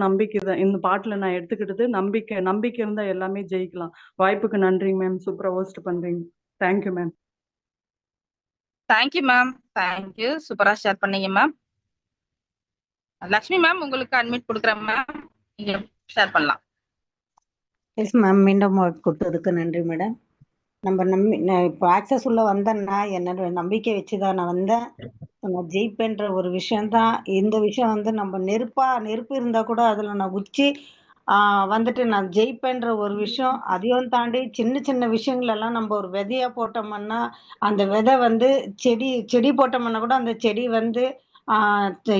நம்பிக்கை தான். இந்த பாட்டுல நான் எடுத்துக்கிட்டது நம்பிக்கை. நம்பிக்கை இருந்தா எல்லாமே ஜெயிக்கலாம். வாய்ப்புக்கு நன்றி மேம். சூப்பரா ஹோஸ்ட் பண்றீங்க. Thank you ma'am. Thank you ma'am. Thank you. சூப்பரா ஷேர் பண்ணீங்க மேம். லக்ஷ்மி மேம் உங்களுக்கு அட்மிட் கொடுக்குறேன் மேம். நீங்க ஷேர் பண்ணலாம். Yes ma'am. மீண்டும் கொடுத்ததுக்கு நன்றி மேடம். நான் இப்போ ஆக்சஸ் உள்ள வந்தேன்னா என்னோட நம்பிக்கை வச்சுதான் நான் வந்தேன். நான் ஜெயிப்பேன்ற ஒரு விஷயம்தான். இந்த விஷயம் வந்து நம்ம நெருப்பு இருந்தா கூட அதுல நான் உச்சி வந்துட்டு நான் ஜெயிப்பேன்ற ஒரு விஷயம். அதையும் தாண்டி சின்ன சின்ன விஷயங்கள் எல்லாம் நம்ம ஒரு விதையா போட்டோம்னா அந்த விதை வந்து செடி போட்டோம்னா கூட அந்த செடி வந்து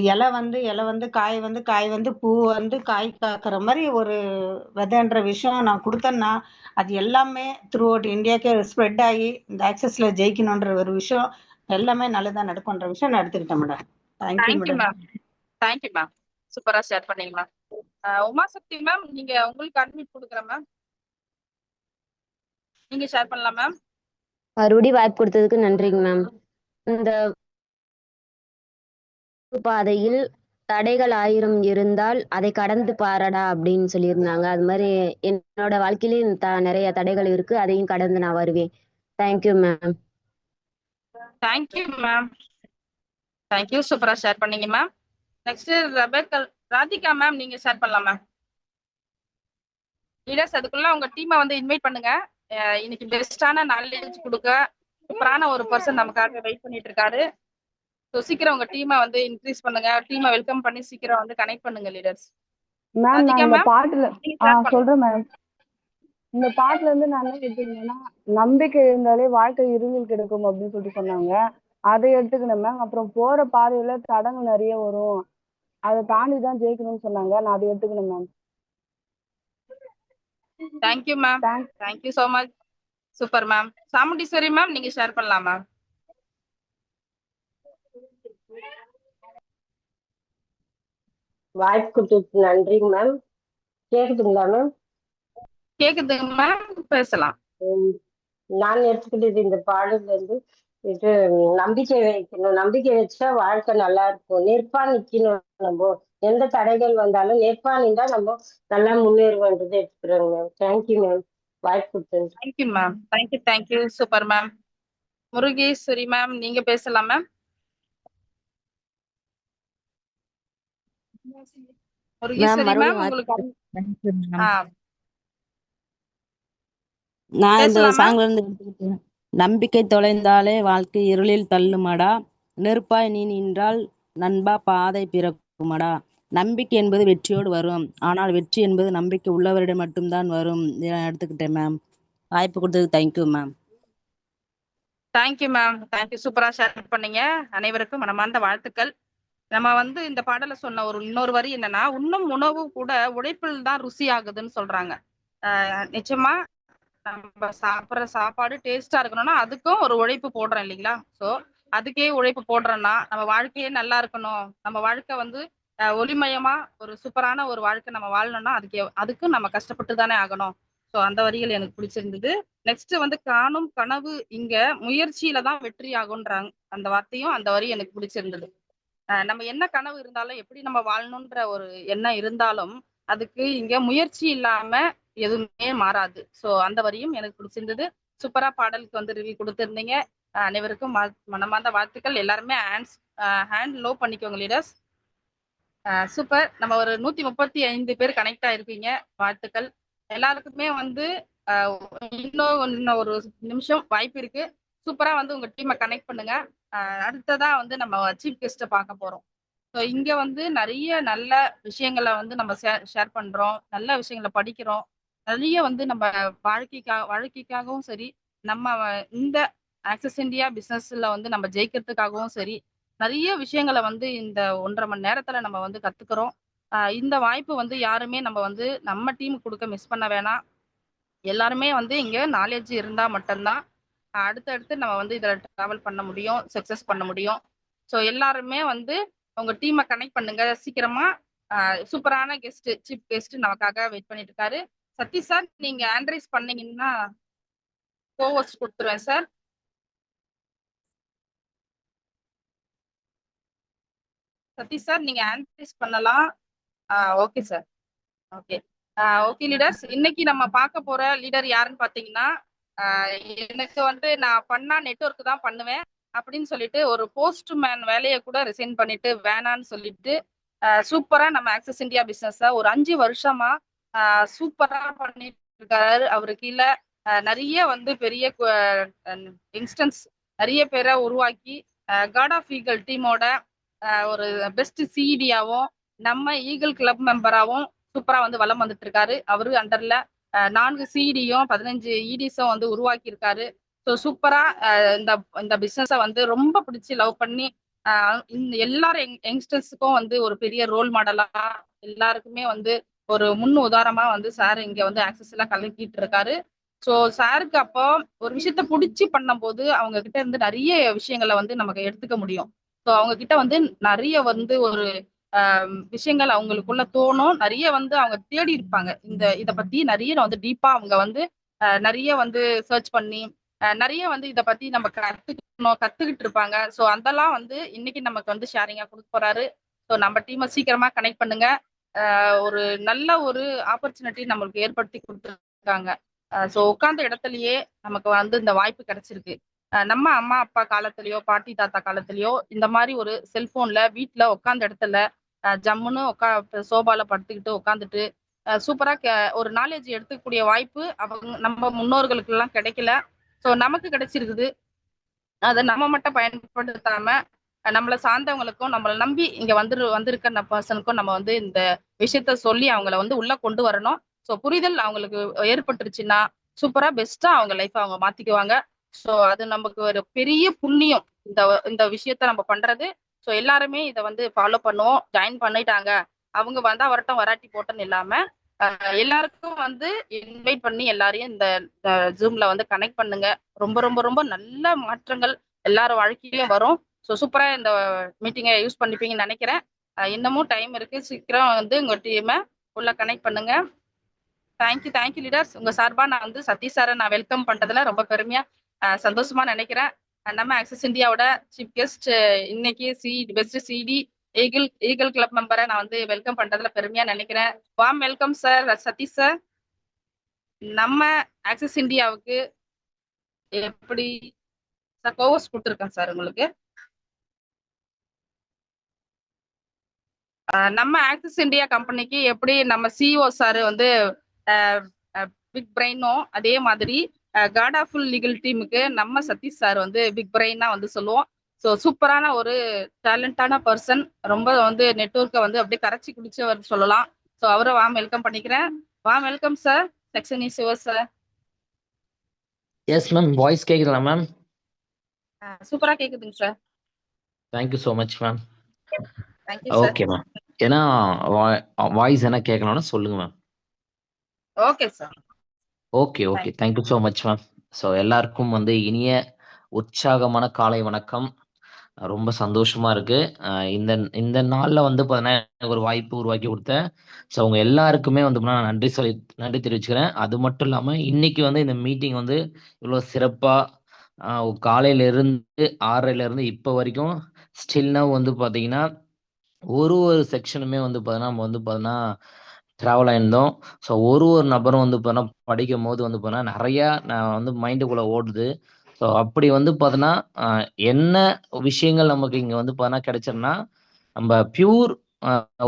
இலை வந்து காய் வந்து பூ வந்து காய் காக்கிற மாதிரி ஒரு விதைன்ற விஷயம் நான் கொடுத்தேன்னா அது எல்லாமே த்ரூ அவுட் இந்தியாவுக்கு ஸ்ப்ரெட் ஆகி இந்த ஆக்சஸ்ல ஜெயிக்கணுன்ற ஒரு விஷயம் எல்லாமே நல்லதா நடக்கும்ன்ற விஷயம் நான் எடுத்துக்கிட்டேன் madam. Thank you ma'am. Thank you ma'am. சூப்பரா ஷேர் பண்ணீங்க மேம். உமாசக்தி மேம் நீங்க உங்களுக்கு அட்மிட் கொடுக்குறேன் மேம். நீங்க ஷேர் பண்ணலாம் மேம். மறுபடியும் வாய்ப்பு கொடுத்ததுக்கு நன்றிங்க மேம். இந்த பாதையில் தடைகள் 1000 இருந்தால் அதை கடந்து பாரடா அப்படின்னு சொல்லியிருந்தாங்க. அது மாதிரி என்னோட வாழ்க்கையிலும் நிறைய தடைகள் இருக்கு. அதையும் கடந்து நான் வருவேன். Thank you ma'am. Thank you ma'am. Thank you. சூப்பரா ஷேர் பண்ணீங்க மேம். நெக்ஸ்ட் ராதிகா மேம் நீங்க ஷேர் பண்ணலாம் மேம். லீடர்ஸ் அதுக்குள்ள உங்க டீமை வந்து இன்வைட் பண்ணுங்க. இன்னைக்கு பெஸ்டான நாலேஜ் கொடுக்க சூப்பரான ஒரு பர்சன் நமக்காக வெயிட் பண்ணிட்டு இருக்காரு. ஸோ சீக்கிரம் உங்க டீமை வந்து இன்க்ரீஸ் பண்ணுங்க. டீமை வெல்கம் பண்ணி சீக்கிரம் வந்து கனெக்ட் பண்ணுங்க லீடர்ஸ். மேம் நான் இந்த பாட்டுல சொல்றேன் மேம். இந்த பாட்டுல இருந்து நான் என்ன எடுத்துக்கணும்னா நம்பிக்கை இருந்தாலே வாழ்க்கை இருளில் கிடைக்கும் அப்படின்னு சொல்லிட்டு சொன்னாங்க. அதை எடுத்துக்கணும் மேம். அப்புறம் போற பாதையில தடங்கள் நிறைய வரும், அதை தாண்டி தான் ஜெயிக்கணும்னு சொன்னாங்க. நான் அதை எடுத்துக்கணும் ma'am. Thank you ma'am. Thank you so much. Super ma'am. Chamundeeswari ma'am நீங்க ஷேர் பண்ணலாம் மேம். வாய்ப்பு கொடுத்ததுக்கு நன்றிங்க மேம். கேக்குதுங்களா மேம்? கேக்குதுங்க மேம், பேசலாம். நான் எடுத்துக்கிட்டது இந்த பாடல்ல இருந்து இது நம்பிக்கை வைக்கணும். நம்பிக்கை வச்சா வாழ்க்கை நல்லா இருக்கும். நெருப்பா நிக்கணும். நம்ம எந்த தடைகள் வந்தாலும் நெருப்பா நின்றா நம்ம நல்லா முன்னேறுவோன்றது எடுத்துக்கிறோங்க மேம். Thank you ma'am. வாய்ப்பு கொடுத்தது. Thank you ma'am. Thank you thank you. Super ma'am. Murugeswari ma'am நீங்க பேசலாம் மேம். முருகேஸ்வரி மேம் உங்களுக்கு நான் இந்த சாங்ல இருந்து எடுத்துக்கிட்டேன். நம்பிக்கை தொலைந்தாலே வாழ்க்கை இருளில் தள்ளுமடா, நெருப்பாய் நீ நின்றால் நண்பா பாதை பிறக்குமடா. நம்பிக்கை என்பது வெற்றியோடு வரும், ஆனால் வெற்றி என்பது நம்பிக்கை உள்ளவரிடம் மட்டும்தான் வரும். எடுத்துக்கிட்டேன் மேம். வாய்ப்பு கொடுத்ததுக்கு thank you ma'am. Thank you ma'am. Thank you. சூப்பரா ஷேர் பண்ணீங்க. அனைவருக்கும் மனமார்ந்த வாழ்த்துக்கள். நம்ம வந்து இந்த பாடல சொன்ன இன்னொரு வரி என்னன்னா, உண்ணும் உணவு கூட உழைப்பில் தான் ருசி ஆகுதுன்னு சொல்றாங்க. நிச்சயமா நம்ம சாப்பிட்ற சாப்பாடு டேஸ்டா இருக்கணும்னா அதுக்கும் ஒரு உழைப்பு போடுறோம் இல்லைங்களா? ஸோ அதுக்கே உழைப்பு போடுறோம்னா நம்ம வாழ்க்கையே நல்லா இருக்கணும், நம்ம வாழ்க்கை வந்து ஒளிமயமா ஒரு சூப்பரான ஒரு வாழ்க்கை நம்ம வாழணும்னா அதுக்கு நம்ம கஷ்டப்பட்டு தானே ஆகணும். ஸோ அந்த வரிகள் எனக்கு பிடிச்சிருந்தது. நெக்ஸ்ட் வந்து காணும் கனவு இங்க முயற்சியில தான் வெற்றி ஆகுன்றாங்க. அந்த வார்த்தையும் அந்த வரி எனக்கு பிடிச்சிருந்தது. நம்ம என்ன கனவு இருந்தாலும் எப்படி நம்ம வாழணுன்ற ஒரு எண்ணம் இருந்தாலும் அதுக்கு இங்க முயற்சி இல்லாம எதுவுமே மாறாது. ஸோ அந்த வரியும் எனக்கு பிடிச்சிருந்தது. சூப்பரா பாடலுக்கு வந்து ரிவ்யூ கொடுத்துருந்தீங்க. அனைவருக்கும் மனமார்ந்த வாழ்த்துக்கள். எல்லாருமே ஹேண்ட் லோ பண்ணிக்கோங்க லீடர்ஸ். சூப்பர். நம்ம ஒரு 135 பேர் கனெக்ட் ஆயிருப்பீங்க. வாழ்த்துக்கள் எல்லாருக்குமே. வந்து இன்னும் ஒரு நிமிஷம் வாய்ப்பு இருக்கு. சூப்பரா வந்து உங்க டீமை கனெக்ட் பண்ணுங்க. அடுத்ததா வந்து நம்ம சீஃப் கெஸ்ட்டை பார்க்க போறோம். ஸோ இங்க வந்து நிறைய நல்ல விஷயங்களை வந்து நம்ம ஷேர் பண்றோம், நல்ல விஷயங்களை படிக்கிறோம். நிறைய வந்து நம்ம வாழ்க்கைக்காகவும் சரி, நம்ம இந்த ஆக்சஸ் இந்தியா பிசினஸ்ல வந்து நம்ம ஜெயிக்கிறதுக்காகவும் சரி, நிறைய விஷயங்களை வந்து இந்த 1.5 மணி நேரத்துல நம்ம வந்து கத்துக்கிறோம். இந்த வாய்ப்பு வந்து யாருமே நம்ம வந்து நம்ம டீமுக்கு கொடுக்க மிஸ் பண்ண வேணாம். எல்லாருமே வந்து இங்க நாலேஜ் இருந்தா மட்டும்தான் அடுத்தடுத்து நம்ம வந்து இதுல டிராவல் பண்ண முடியும், சக்சஸ் பண்ண முடியும். ஸோ எல்லாருமே வந்து உங்க டீமை கனெக்ட் பண்ணுங்க சீக்கிரமா. சூப்பரான கெஸ்ட், சீஃப் கெஸ்ட் நமக்காக வெயிட் பண்ணிட்டு இருக்காரு. சதீஷ் சார் நீங்க ஆண்ட்ரைஸ் பண்ணீங்கன்னா கோவர்ஸ் கொடுத்துருவேன் சார். சதீஷ் சார் நீங்க ஆண்ட்ரைஸ் பண்ணலாம். Okay sir. Okay. Okay leaders, இன்னைக்கு நம்ம பார்க்க போற லீடர் யாருன்னு பாத்தீங்கன்னா, எனக்கு வந்து நான் பண்ணா நெட்வொர்க் தான் பண்ணுவேன் அப்படின்னு சொல்லிட்டு ஒரு போஸ்ட்மேன் வேலையை கூட ரிசைன் பண்ணிட்டு வேணான்னு சொல்லிட்டு சூப்பரா நம்ம ஆக்சஸ் இந்தியா பிசினஸ் ஒரு 5 வருஷமா சூப்பரா பண்ணிட்டு இருக்காரு. அவரு கீழே நிறைய வந்து பெரிய இன்ஸ்டன்ஸ் நிறைய பேரை உருவாக்கி காட் ஆஃப் ஈகிள் டீமோட ஒரு பெஸ்ட் சிஇடியாவும் நம்ம ஈகிள் கிளப் மெம்பராகவும் சூப்பரா வந்து வலம் வந்துட்டு இருக்காரு. அவரு அண்டர்ல 4 சிஇடியும் 15 இடிஸும் வந்து உருவாக்கி இருக்காரு. ஸோ சூப்பரா இந்த இந்த பிசினஸை வந்து ரொம்ப பிடிச்சி லவ் பண்ணி இந்த எல்லாரும் யங்ஸ்டர்ஸுக்கும் வந்து ஒரு பெரிய ரோல் மாடலா எல்லாருக்குமே வந்து ஒரு முன் உதாரணமா வந்து சார் இங்க வந்து ஆக்சஸ் எல்லாம் கலக்கிட்டு இருக்காரு. ஸோ சாருக்கு அப்போ ஒரு விஷயத்த பிடிச்சி பண்ணும்போது அவங்க கிட்ட இருந்து நிறைய விஷயங்களை வந்து நமக்கு எடுத்துக்க முடியும். ஸோ அவங்க கிட்ட வந்து நிறைய வந்து ஒரு விஷயங்கள் அவங்களுக்குள்ள தோணும். நிறைய வந்து அவங்க தேடி இருப்பாங்க. இதை பத்தி நிறைய வந்து டீப்பா அவங்க வந்து நிறைய வந்து சர்ச் பண்ணி நிறைய வந்து இதை பத்தி நம்ம கத்துக்கிட்டு இருப்பாங்க. ஸோ அதெல்லாம் வந்து இன்னைக்கு நமக்கு வந்து ஷேரிங்கா கொடுக்க போறாரு. ஸோ நம்ம டீமை சீக்கிரமா கனெக்ட் பண்ணுங்க. ஒரு நல்ல ஒரு ஆப்பர்ச்சுனிட்டி நம்மளுக்கு ஏற்படுத்தி கொடுத்துருக்காங்க. ஸோ உட்கார்ந்த இடத்துலயே நமக்கு வந்து இந்த வாய்ப்பு கிடைச்சிருக்கு. நம்ம அம்மா அப்பா காலத்திலயோ பாட்டி தாத்தா காலத்திலயோ இந்த மாதிரி ஒரு செல்போன்ல வீட்டுல உட்கார்ந்த இடத்துல ஜம்முன்னு சோபால படுத்துக்கிட்டு உட்காந்துட்டு சூப்பரா ஒரு நாலேஜ் எடுத்துக்கூடிய வாய்ப்பு அவங்க நம்ம முன்னோர்களுக்கு எல்லாம் கிடைக்கல. ஸோ நமக்கு கிடைச்சிருக்குது. அதை நம்ம மட்டும் பயன்படுத்தாம நம்மளை சார்ந்தவங்களுக்கும் நம்மளை நம்பி இங்க வந்திருக்க பர்சனுக்கும் நம்ம வந்து இந்த விஷயத்த சொல்லி அவங்கள வந்து உள்ள கொண்டு வரணும். ஸோ புரிதல் அவங்களுக்கு ஏற்பட்டுருச்சுன்னா சூப்பரா பெஸ்டா அவங்க லைஃப் அவங்க மாத்திக்குவாங்க. ஸோ அது நமக்கு ஒரு பெரிய புண்ணியம் இந்த விஷயத்த நம்ம பண்றது. ஸோ எல்லாருமே இதை வந்து ஃபாலோ பண்ணுவோம். ஜாயின் பண்ணிட்டாங்க அவங்க வந்தா வரட்டும் வராட்டி போட்டோன்னு இல்லாம எல்லாருக்கும் வந்து இன்வைட் பண்ணி எல்லாரையும் இந்த ஜூம்ல வந்து கனெக்ட் பண்ணுங்க. ரொம்ப ரொம்ப ரொம்ப நல்ல மாற்றங்கள் எல்லாரும் வாழ்க்கையிலும் வரும். ஸோ சூப்பரா இந்த மீட்டிங்கை யூஸ் பண்ணிப்பீங்கன்னு நினைக்கிறேன். இன்னமும் டைம் இருக்கு. சீக்கிரம் வந்து உங்க டீமை உள்ள கனெக்ட் பண்ணுங்க. Thank you leaders. உங்க சார்பா நான் வந்து சதீஷ் சாரை நான் வெல்கம் பண்றதுல ரொம்ப பெருமையா சந்தோஷமா நினைக்கிறேன். நம்ம ஆக்சஸ் இந்தியாவோட சீஃப் கெஸ்ட் இன்னைக்கு பெஸ்ட் சிடி ஈகிள் கிளப் மெம்பரை நான் வந்து வெல்கம் பண்றதுல பெருமையா நினைக்கிறேன். வாம் வெல்கம் சார் சதீஷ் சார். நம்ம ஆக்சஸ் இந்தியாவுக்கு எப்படி சார் கோவர்ஸ் கொடுத்துருக்கேன் சார் உங்களுக்கு. நம்ம ஆக்சஸ் இந்தியா கம்பெனிக்கு எப்படி நம்ம சிஓ சார் வந்து பிக் பிரெயினோ அதே மாதிரி காட் ஆஃப் லீகல் டீமுக்கு நம்ம சதீஷ் சார் வந்து பிக் பிரெயினா வந்து சொல்லுவோம். ஸோ சூப்பரான ஒரு டேலண்டான பர்சன். ரொம்ப வந்து நெட்வொர்க்கை வந்து அப்படியே கரைச்சி குடிச்சவர் சொல்லலாம். ஸோ அவரை வாம் வெல்கம் பண்ணிக்கிறேன். Warm welcome sir. Section is your sir. Yes ma'am, voice கேக்குதா மேம்? சூப்பரா கேக்குதுங்க sir. Thank you so much ma'am. Thank you sir. Okay ma'am. ஏன்னா வாய்ஸ் என்ன கேட்கணும்னா சொல்லுங்க ma'am. Okay sir. Okay thank you so much ma'am. So எல்லாருக்கும் வந்து இனிய உற்சாகமான காலை வணக்கம். ரொம்ப சந்தோஷமா இருக்கு. இந்த நாள்ல வந்து எனக்கு ஒரு வாய்ப்பு உருவாக்கி கொடுத்தேன். ஸோ அவங்க எல்லாருக்குமே வந்து நான் நன்றி தெரிவிச்சுக்கிறேன். அது மட்டும் இல்லாம இன்னைக்கு வந்து இந்த மீட்டிங் வந்து இவ்வளவு சிறப்பா காலையில இருந்து 6:30 இருந்து இப்போ வரைக்கும் ஸ்டில்னா வந்து பாத்தீங்கன்னா ஒரு செக்ஷனுமே வந்து பாத்தீங்கன்னா நம்ம வந்து பாத்தீங்கன்னா டிராவல் ஆயிருந்தோம். ஸோ ஒரு நபரும் வந்து பாத்தீங்கன்னா படிக்கும் போது வந்து பாத்தீங்கன்னா நிறைய நான் வந்து மைண்டுக்குள்ள ஓடுது. ஸோ அப்படி வந்து பார்த்தோன்னா என்ன விஷயங்கள் நமக்கு இங்கே வந்து பார்த்தோன்னா கிடைச்சிருன்னா நம்ம பியூர்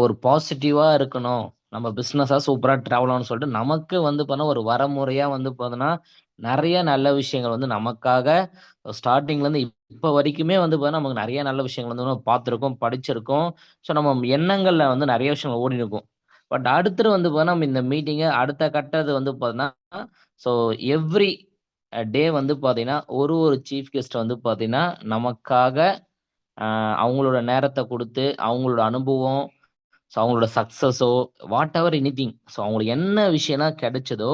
ஒரு பாசிட்டிவாக இருக்கணும், நம்ம பிஸ்னஸாக சூப்பராக ட்ராவல் ஆகணும்னு சொல்லிட்டு நமக்கு வந்து பார்த்தோன்னா ஒரு வரமுறையாக வந்து பார்த்தோன்னா நிறைய நல்ல விஷயங்கள் வந்து நமக்காக ஸ்டார்டிங்லேருந்து இப்போ வரைக்குமே வந்து பார்த்தோன்னா நமக்கு நிறைய நல்ல விஷயங்கள் வந்து நம்ம பார்த்துருக்கோம், படிச்சிருக்கோம். ஸோ நம்ம எண்ணங்களில் வந்து நிறைய விஷயங்கள் ஓடி இருக்கும். பட் அடுத்து வந்து பார்த்தோன்னா நம்ம இந்த மீட்டிங்கை அடுத்த கட்டது வந்து பார்த்தோன்னா ஸோ எவ்ரி டே வந்து பார்த்தீங்கன்னா ஒரு சீஃப் கெஸ்ட் வந்து பார்த்தீங்கன்னா நமக்காக அவங்களோட நேரத்தை கொடுத்து அவங்களோட அனுபவம், ஸோ அவங்களோட சக்ஸஸோ வாட் எவர் எனிதிங், ஸோ அவங்களுக்கு என்ன விஷயம்லாம் கிடைச்சதோ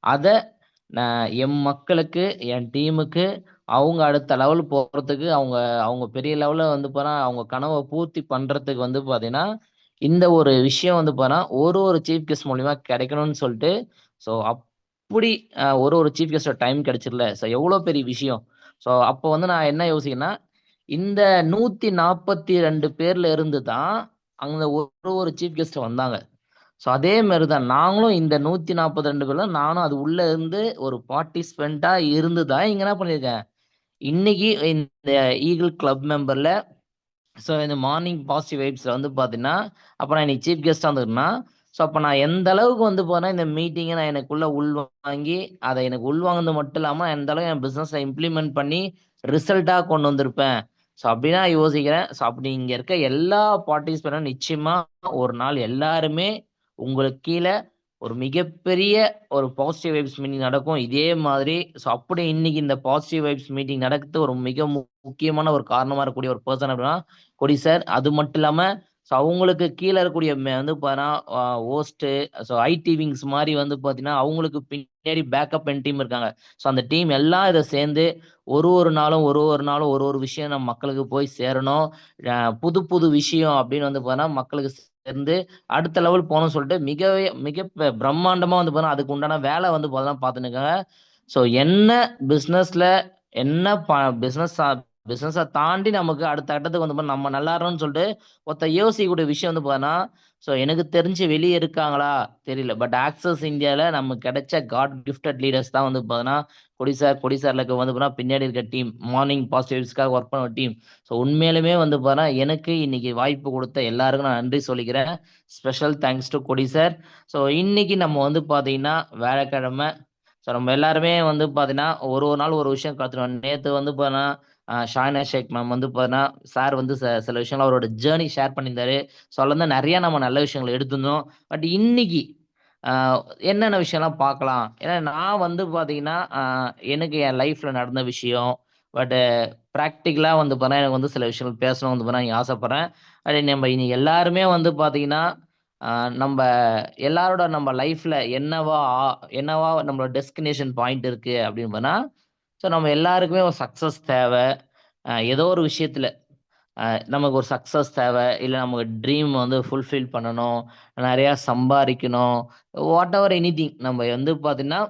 அதை என் மக்களுக்கு என் டீமுக்கு அவங்க அடுத்த லெவல் போகிறதுக்கு அவங்க பெரிய லெவலில் வந்து பார்த்தா அவங்க கனவை பூர்த்தி பண்ணுறதுக்கு வந்து பார்த்தீங்கன்னா இந்த ஒரு விஷயம் வந்து பார்த்தா ஒரு சீஃப் கெஸ்ட் மூலிமா கிடைக்கணும்னு சொல்லிட்டு ஸோ அப்படி ஒரு சீஃப் கெஸ்ட் டைம் கிடைச்சிடல. ஸோ எவ்வளோ பெரிய விஷயம். ஸோ அப்போ வந்து நான் என்ன யோசிக்கிறேன்னா இந்த 142 பேர்ல இருந்து தான் அங்க ஒரு சீஃப் கெஸ்ட் வந்தாங்க. ஸோ அதே மாதிரி தான் நாங்களும் இந்த 142 பேர்ல நானும் அது உள்ள இருந்து ஒரு பார்ட்டிசிபெண்டா இருந்து தான் இங்க என்ன பண்ணியிருக்கேன், இன்னைக்கு இந்த ஈகிள் கிளப் மெம்பர்ல ஸோ இந்த மார்னிங் பாசிட்டிவ் வைப்ஸ்ல வந்து பார்த்தீங்கன்னா, அப்ப நான் இன்னைக்கு சீஃப் கெஸ்டா வந்துருக்கேன்னா, ஸோ அப்ப நான் எந்த அளவுக்கு வந்து போனா இந்த மீட்டிங்கை நான் எனக்குள்ள உள்வாங்கி அதை எனக்கு உள்வாங்கினது மட்டும் இல்லாம எந்த அளவுக்கு என் பிசினஸ்ல இம்ப்ளிமெண்ட் பண்ணி ரிசல்ட்டா கொண்டு வந்திருப்பேன். ஸோ அப்படின்னா யோசிக்கிறேன். ஸோ அப்படி இங்க இருக்க எல்லா பார்ட்டிசிபென்ட்டும் நிச்சயமா ஒரு நாள் எல்லாருமே உங்களுக்கு கீழே ஒரு மிகப்பெரிய ஒரு பாசிட்டிவ் வைப்ஸ் மீட்டிங் நடக்கும் இதே மாதிரி. ஸோ அப்படி இன்னைக்கு இந்த பாசிட்டிவ் வைப்ஸ் மீட்டிங் நடக்கிறது ஒரு மிக முக்கியமான ஒரு காரணமா இருக்கக்கூடிய ஒரு பர்சன் அப்படின்னா கொடி சார். அது மட்டும் இல்லாம ஸோ அவங்களுக்கு கீழே இருக்கக்கூடிய வந்து பார்த்தீங்கன்னா ஹோஸ்ட், ஸோ ஐடி விங்ஸ் மாதிரி வந்து பார்த்தீங்கன்னா அவங்களுக்கு பின்னாடி பேக்கப் அண்ட் டீம் இருக்காங்க. ஸோ அந்த டீம் எல்லாம் இதை சேர்ந்து ஒரு நாளும் ஒரு விஷயம் நம்ம மக்களுக்கு போய் சேரணும். புது புது விஷயம் அப்படின்னு வந்து பார்த்தீங்கன்னா மக்களுக்கு சேர்ந்து அடுத்த லெவல் போகணும்னு சொல்லிட்டு மிக பிரம்மாண்டமா வந்து பார்த்தீங்கன்னா அதுக்கு உண்டான வேலை வந்து பார்த்தீங்கன்னா பார்த்துன்னு இருக்காங்க. ஸோ என்ன பிஸ்னஸ்ல என்ன பிஸ்னஸை தாண்டி நமக்கு அடுத்த கட்டத்துக்கு வந்து நம்ம நல்லா இருக்கணும்னு சொல்லிட்டு ஒருத்த யோசிக்கக்கூடிய விஷயம் வந்து பார்த்தீங்கன்னா, ஸோ எனக்கு தெரிஞ்சு வெளியே இருக்காங்களா தெரியல. பட் ஆக்சஸ் இந்தியாவில் நமக்கு கிடைச்ச காட் கிஃப்டட் லீடர்ஸ் தான் வந்து பார்த்தீங்கன்னா கொடி சார்ல வந்து பார்த்தீங்கன்னா பின்னாடி இருக்க டீம், மார்னிங் பாசிட்டிவ்ஸ்க்காக ஒர்க் பண்ண டீம். ஸோ உண்மையிலுமே வந்து பார்த்தீங்கன்னா எனக்கு இன்னைக்கு வாய்ப்பு கொடுத்த எல்லாருக்கும் நான் நன்றி சொல்லிக்கிறேன். ஸ்பெஷல் தேங்க்ஸ் டு கொடி சார். ஸோ இன்னைக்கு நம்ம வந்து பார்த்தீங்கன்னா வியாழக்கிழமை. ஸோ நம்ம எல்லாருமே வந்து பார்த்தீங்கன்னா ஒரு நாள் ஒரு விஷயம் கற்றுக்கணும். நேற்று வந்து பார்த்தீங்கன்னா ஷாயினா ஷேக் மேம் வந்து பார்த்தீங்கன்னா சார் வந்து சில விஷயங்கள் அவரோட ஜேர்னி ஷேர் பண்ணியிருந்தாரு. ஸோ அதில் வந்து நிறைய நம்ம நல்ல விஷயங்கள் எடுத்திருந்தோம். பட் இன்னைக்கு என்னென்ன விஷயம்லாம் பார்க்கலாம். ஏன்னா நான் வந்து பார்த்தீங்கன்னா எனக்கு என் லைஃப்ல நடந்த விஷயம், பட் ப்ராக்டிக்கலாக வந்து பார்த்தீங்கன்னா எனக்கு வந்து சில விஷயங்கள் பேசணும் வந்து பார்த்தீங்கன்னா ஆசைப்படுறேன். அது நம்ம இனி எல்லாருமே வந்து பார்த்தீங்கன்னா நம்ம எல்லாரோட நம்ம லைஃப்ல என்னவா நம்மளோட டெஸ்டினேஷன் பாயிண்ட் இருக்கு அப்படின்னு பார்த்தா, ஸோ நம்ம எல்லாருக்குமே ஒரு சக்ஸஸ் தேவை. ஏதோ ஒரு விஷயத்துல நமக்கு ஒரு சக்ஸஸ் தேவை, இல்லை நமக்கு ட்ரீம் வந்து ஃபுல்ஃபில் பண்ணணும், நிறையா சம்பாதிக்கணும், வாட் எவர் எனிதிங். நம்ம வந்து பார்த்தீங்கன்னா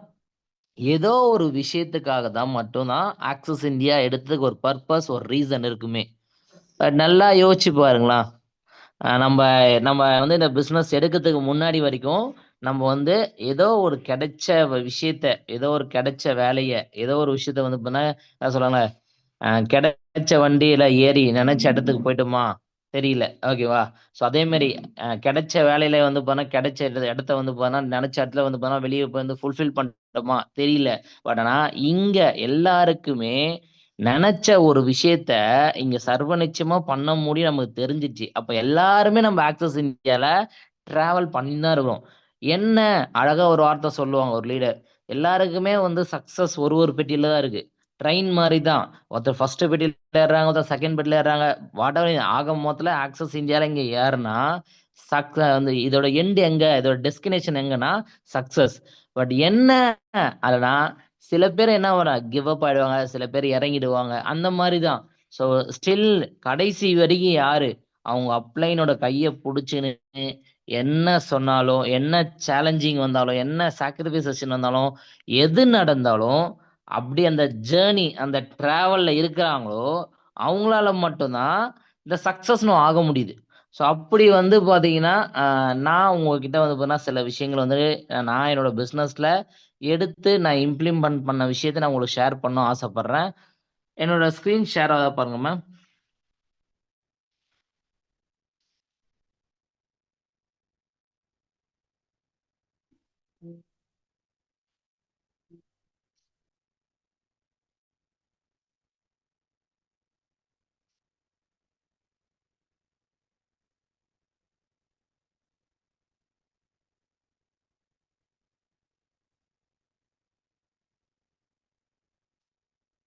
ஏதோ ஒரு விஷயத்துக்காக தான் மட்டும்தான் ஆக்சஸ் இந்தியா எடுத்ததுக்கு ஒரு பர்பஸ், ஒரு ரீசன் இருக்குமே. நல்லா யோசிச்சு பாருங்களா. நம்ம வந்து இந்த பிஸ்னஸ் எடுக்கிறதுக்கு முன்னாடி வரைக்கும் நம்ம வந்து ஏதோ ஒரு கிடைச்ச விஷயத்த, ஏதோ ஒரு கிடைச்ச வேலையை, ஏதோ ஒரு விஷயத்த வந்து பண்ண சொல்லுவாங்க, கிடைச்ச வண்டியில ஏறி நினைச்ச இடத்துக்கு போயிட்டோமா தெரியல, ஓகேவா. ஸோ அதே மாதிரி கிடைச்ச வேலையில வந்து பண்ண கிடைச்ச இடத்த வந்து பண்ணா நினைச்ச இடத்துல வந்து பண்ணா வெளியே வந்து ஃபுல்ஃபில் பண்ணிட்டோமா தெரியல. பட் ஆனா இங்க எல்லாருக்குமே நினைச்ச ஒரு விஷயத்த இங்க சர்வ நிச்சயமா பண்ண முடியும் நமக்கு தெரிஞ்சிச்சு. அப்ப எல்லாருமே நம்ம ஆக்சஸ் இந்தியால டிராவல் பண்ணி தான் இருக்கிறோம். என்ன அழகா ஒரு வார்த்தை சொல்லுவாங்க ஒரு லீடர், எல்லாருக்குமே வந்து சக்சஸ் ஒரு பெட்டியில தான் இருக்கு. ட்ரெயின் மாதிரி தான். ஒருத்தர் ஃபர்ஸ்ட் பெட்டியில் ஏறுறாங்க, ஒருத்தர் செகண்ட் பெட்டியில் ஏறுறாங்க. வாட் எவர் ஆக மொத்தத்தில் ஆக்சஸ் இந்தியாவில் இங்கே ஏறுனா வந்து இதோட எண்ட் எங்க, இதோட டெஸ்டினேஷன் எங்கன்னா சக்சஸ். பட் என்ன அதுனா சில பேர் என்ன கிவ் அப் ஆயிடுவாங்க, சில பேர் இறங்கிடுவாங்க, அந்த மாதிரி தான். ஸோ ஸ்டில் கடைசி வரைக்கும் யாரு அவங்க அப்ளைனோட கையை பிடிச்சின்னு என்ன சொன்னாலும், என்ன சேலஞ்சிங் வந்தாலும், என்ன சாக்ரிஃபைசேஷன் வந்தாலும், எது நடந்தாலும் அப்படி அந்த ஜேர்னி அந்த டிராவல்ல இருக்கிறாங்களோ அவங்களால மட்டும்தான் இந்த சக்சஸ்னும் ஆக முடியுது. ஸோ அப்படி வந்து பார்த்தீங்கன்னா நான் உங்ககிட்ட வந்து பார்த்தீங்கன்னா சில விஷயங்கள் வந்து நான் என்னோட பிஸ்னஸ்ல எடுத்து நான் இம்ப்ளிமெண்ட் பண்ண விஷயத்த நான் உங்களுக்கு ஷேர் பண்ண ஆசைப்படுறேன். என்னோட ஸ்கிரீன் ஷேர் ஆக பாருங்க மேம்.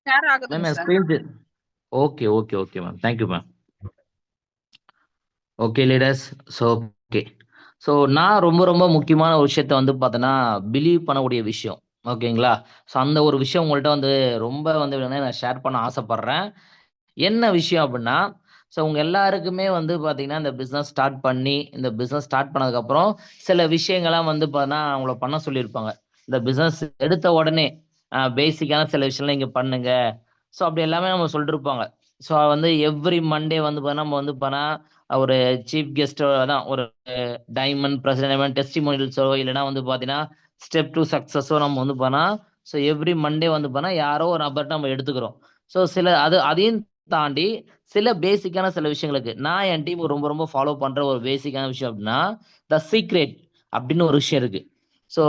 ஷேர் ஆகுதுங்க sir. Okay okay okay ma'am, thank you ma'am. Okay leaders, so okay. So நான் ரொம்ப முக்கியமான ஒரு விஷயத்த வந்து பார்த்தோன்னா பிலீவ் பண்ணக்கூடிய விஷயம், ஓகேங்களா. ஸோ அந்த ஒரு விஷயம் உங்கள்கிட்ட வந்து ரொம்ப வந்து நான் ஷேர் பண்ண ஆசைப்பட்றேன். என்ன விஷயம் அப்படின்னா, ஸோ உங்க எல்லாருக்குமே வந்து பார்த்தீங்கன்னா இந்த பிஸ்னஸ் ஸ்டார்ட் பண்ணி இந்த பிஸ்னஸ் ஸ்டார்ட் பண்ணதுக்கப்புறம் சில விஷயங்கள்லாம் வந்து பார்த்தீங்கன்னா அவங்கள பண்ண சொல்லியிருப்பாங்க. இந்த பிஸ்னஸ் எடுத்த உடனே பேசிக்கான சில விஷயம்லாம் இங்கே பண்ணுங்க, ஸோ அப்படி எல்லாமே நம்ம சொல்லிட்டு இருப்பாங்க. ஸோ வந்து எவ்ரி மண்டே வந்து பார்த்தா நம்ம வந்து பார்த்தா ஒரு சீஃப் கெஸ்டோ தான் ஒரு டைமண்ட் பிரசிடென்ட் டெஸ்டிமோனியல்ஸோ இல்லைன்னா வந்து பார்த்தீங்கன்னா ஸ்டெப் டு சக்ஸஸோ நம்ம வந்து பார்த்தா ஸோ எவ்ரி மண்டே வந்து பார்த்தா யாரோ ஒரு நபர்கிட்ட நம்ம எடுத்துக்கிறோம். ஸோ அதையும் தாண்டி சில பேசிக்கான சில விஷயங்களுக்கு நான் என் டீம் ரொம்ப ரொம்ப ஃபாலோ பண்ற ஒரு பேசிக்கான விஷயம் அப்படின்னா த சீக்ரெட் அப்படின்னு ஒரு விஷயம் இருக்கு. ஸோ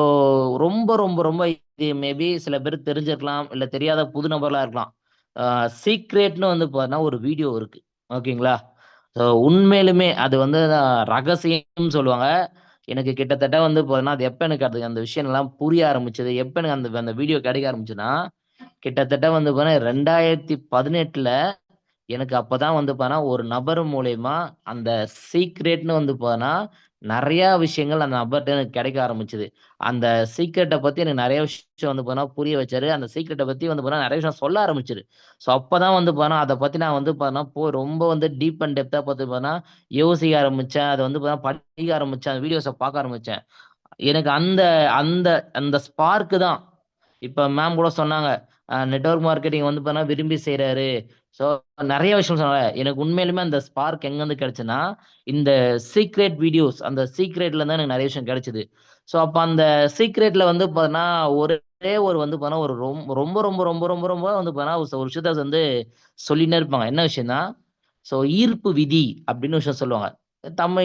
ரொம்ப ரொம்ப ரொம்ப இது மேபி சில பேருக்கு தெரிஞ்சிருக்கலாம், இல்லை தெரியாத புது நபர்களா இருக்கலாம். சீக்ரெட்னு வந்து பார்த்தீங்கன்னா ஒரு வீடியோ இருக்கு, ஓகேங்களா? ஸோ உண்மையிலுமே அது வந்து ரகசியம் சொல்லுவாங்க. எனக்கு கிட்டத்தட்ட வந்து பார்த்தீங்கன்னா அது எப்போ எனக்கு அந்த விஷயம் எல்லாம் புரிய ஆரம்பிச்சது, எப்போ எனக்கு அந்த வீடியோ கிடைக்க ஆரம்பிச்சுன்னா கிட்டத்தட்ட வந்து பார்த்தீங்கன்னா 2018ல எனக்கு அப்பதான் வந்து பார்த்தீங்கன்னா ஒரு நபர் மூலியமா அந்த சீக்ரெட்னு வந்து பார்த்தீங்கன்னா நிறைய விஷயங்கள் அந்த நபர்கிட்ட எனக்கு கிடைக்க ஆரம்பிச்சது. அந்த சீக்ரெட்டை பத்தி எனக்கு நிறைய விஷயம் வந்து பார்த்தீங்கன்னா புரிய வச்சாரு. அந்த சீக்ரெட்டை பத்தி வந்து பார்த்தீங்கன்னா நிறைய விஷயம் சொல்ல ஆரம்பிச்சிரு. ஸோ அப்பதான் வந்து பார்த்தீங்கன்னா அதை பத்தி நான் வந்து பார்த்தீங்கன்னா ரொம்ப வந்து டீப் அண்ட் டெப்தா பார்த்து பார்த்தீங்கன்னா யோசிக்க ஆரம்பிச்சேன். அதை வந்து பார்த்தீங்கன்னா படிக்க ஆரம்பிச்சேன். அந்த வீடியோஸை பார்க்க ஆரம்பிச்சேன். எனக்கு அந்த அந்த அந்த ஸ்பார்க்கு தான் இப்ப மேம் கூட சொன்னாங்க, நெட்வொர்க் மார்க்கெட்டிங் வந்து பார்த்தீங்கன்னா விரும்பி செய்றாரு. ஸோ நிறைய விஷயம் சொன்னாங்க. எனக்கு உண்மையிலுமே அந்த ஸ்பார்க் எங்கேருந்து கிடைச்சுன்னா, இந்த சீக்ரெட் வீடியோஸ் அந்த சீக்ரெட்ல தான் எனக்கு நிறைய விஷயம் கிடைச்சது. ஸோ அப்ப அந்த சீக்ரெட்ல வந்து பார்த்தீங்கன்னா, ஒரே ஒரு வந்து பார்த்தீங்கன்னா, ஒரு ரொம்ப ரொம்ப ரொம்ப ரொம்ப ரொம்ப வந்து பார்த்தீங்கன்னா, ஒரு விஷயத்த வந்து சொல்லினே இருப்பாங்க. என்ன விஷயம்னா, ஸோ ஈர்ப்பு விதி அப்படின்னு விஷயம் சொல்லுவாங்க.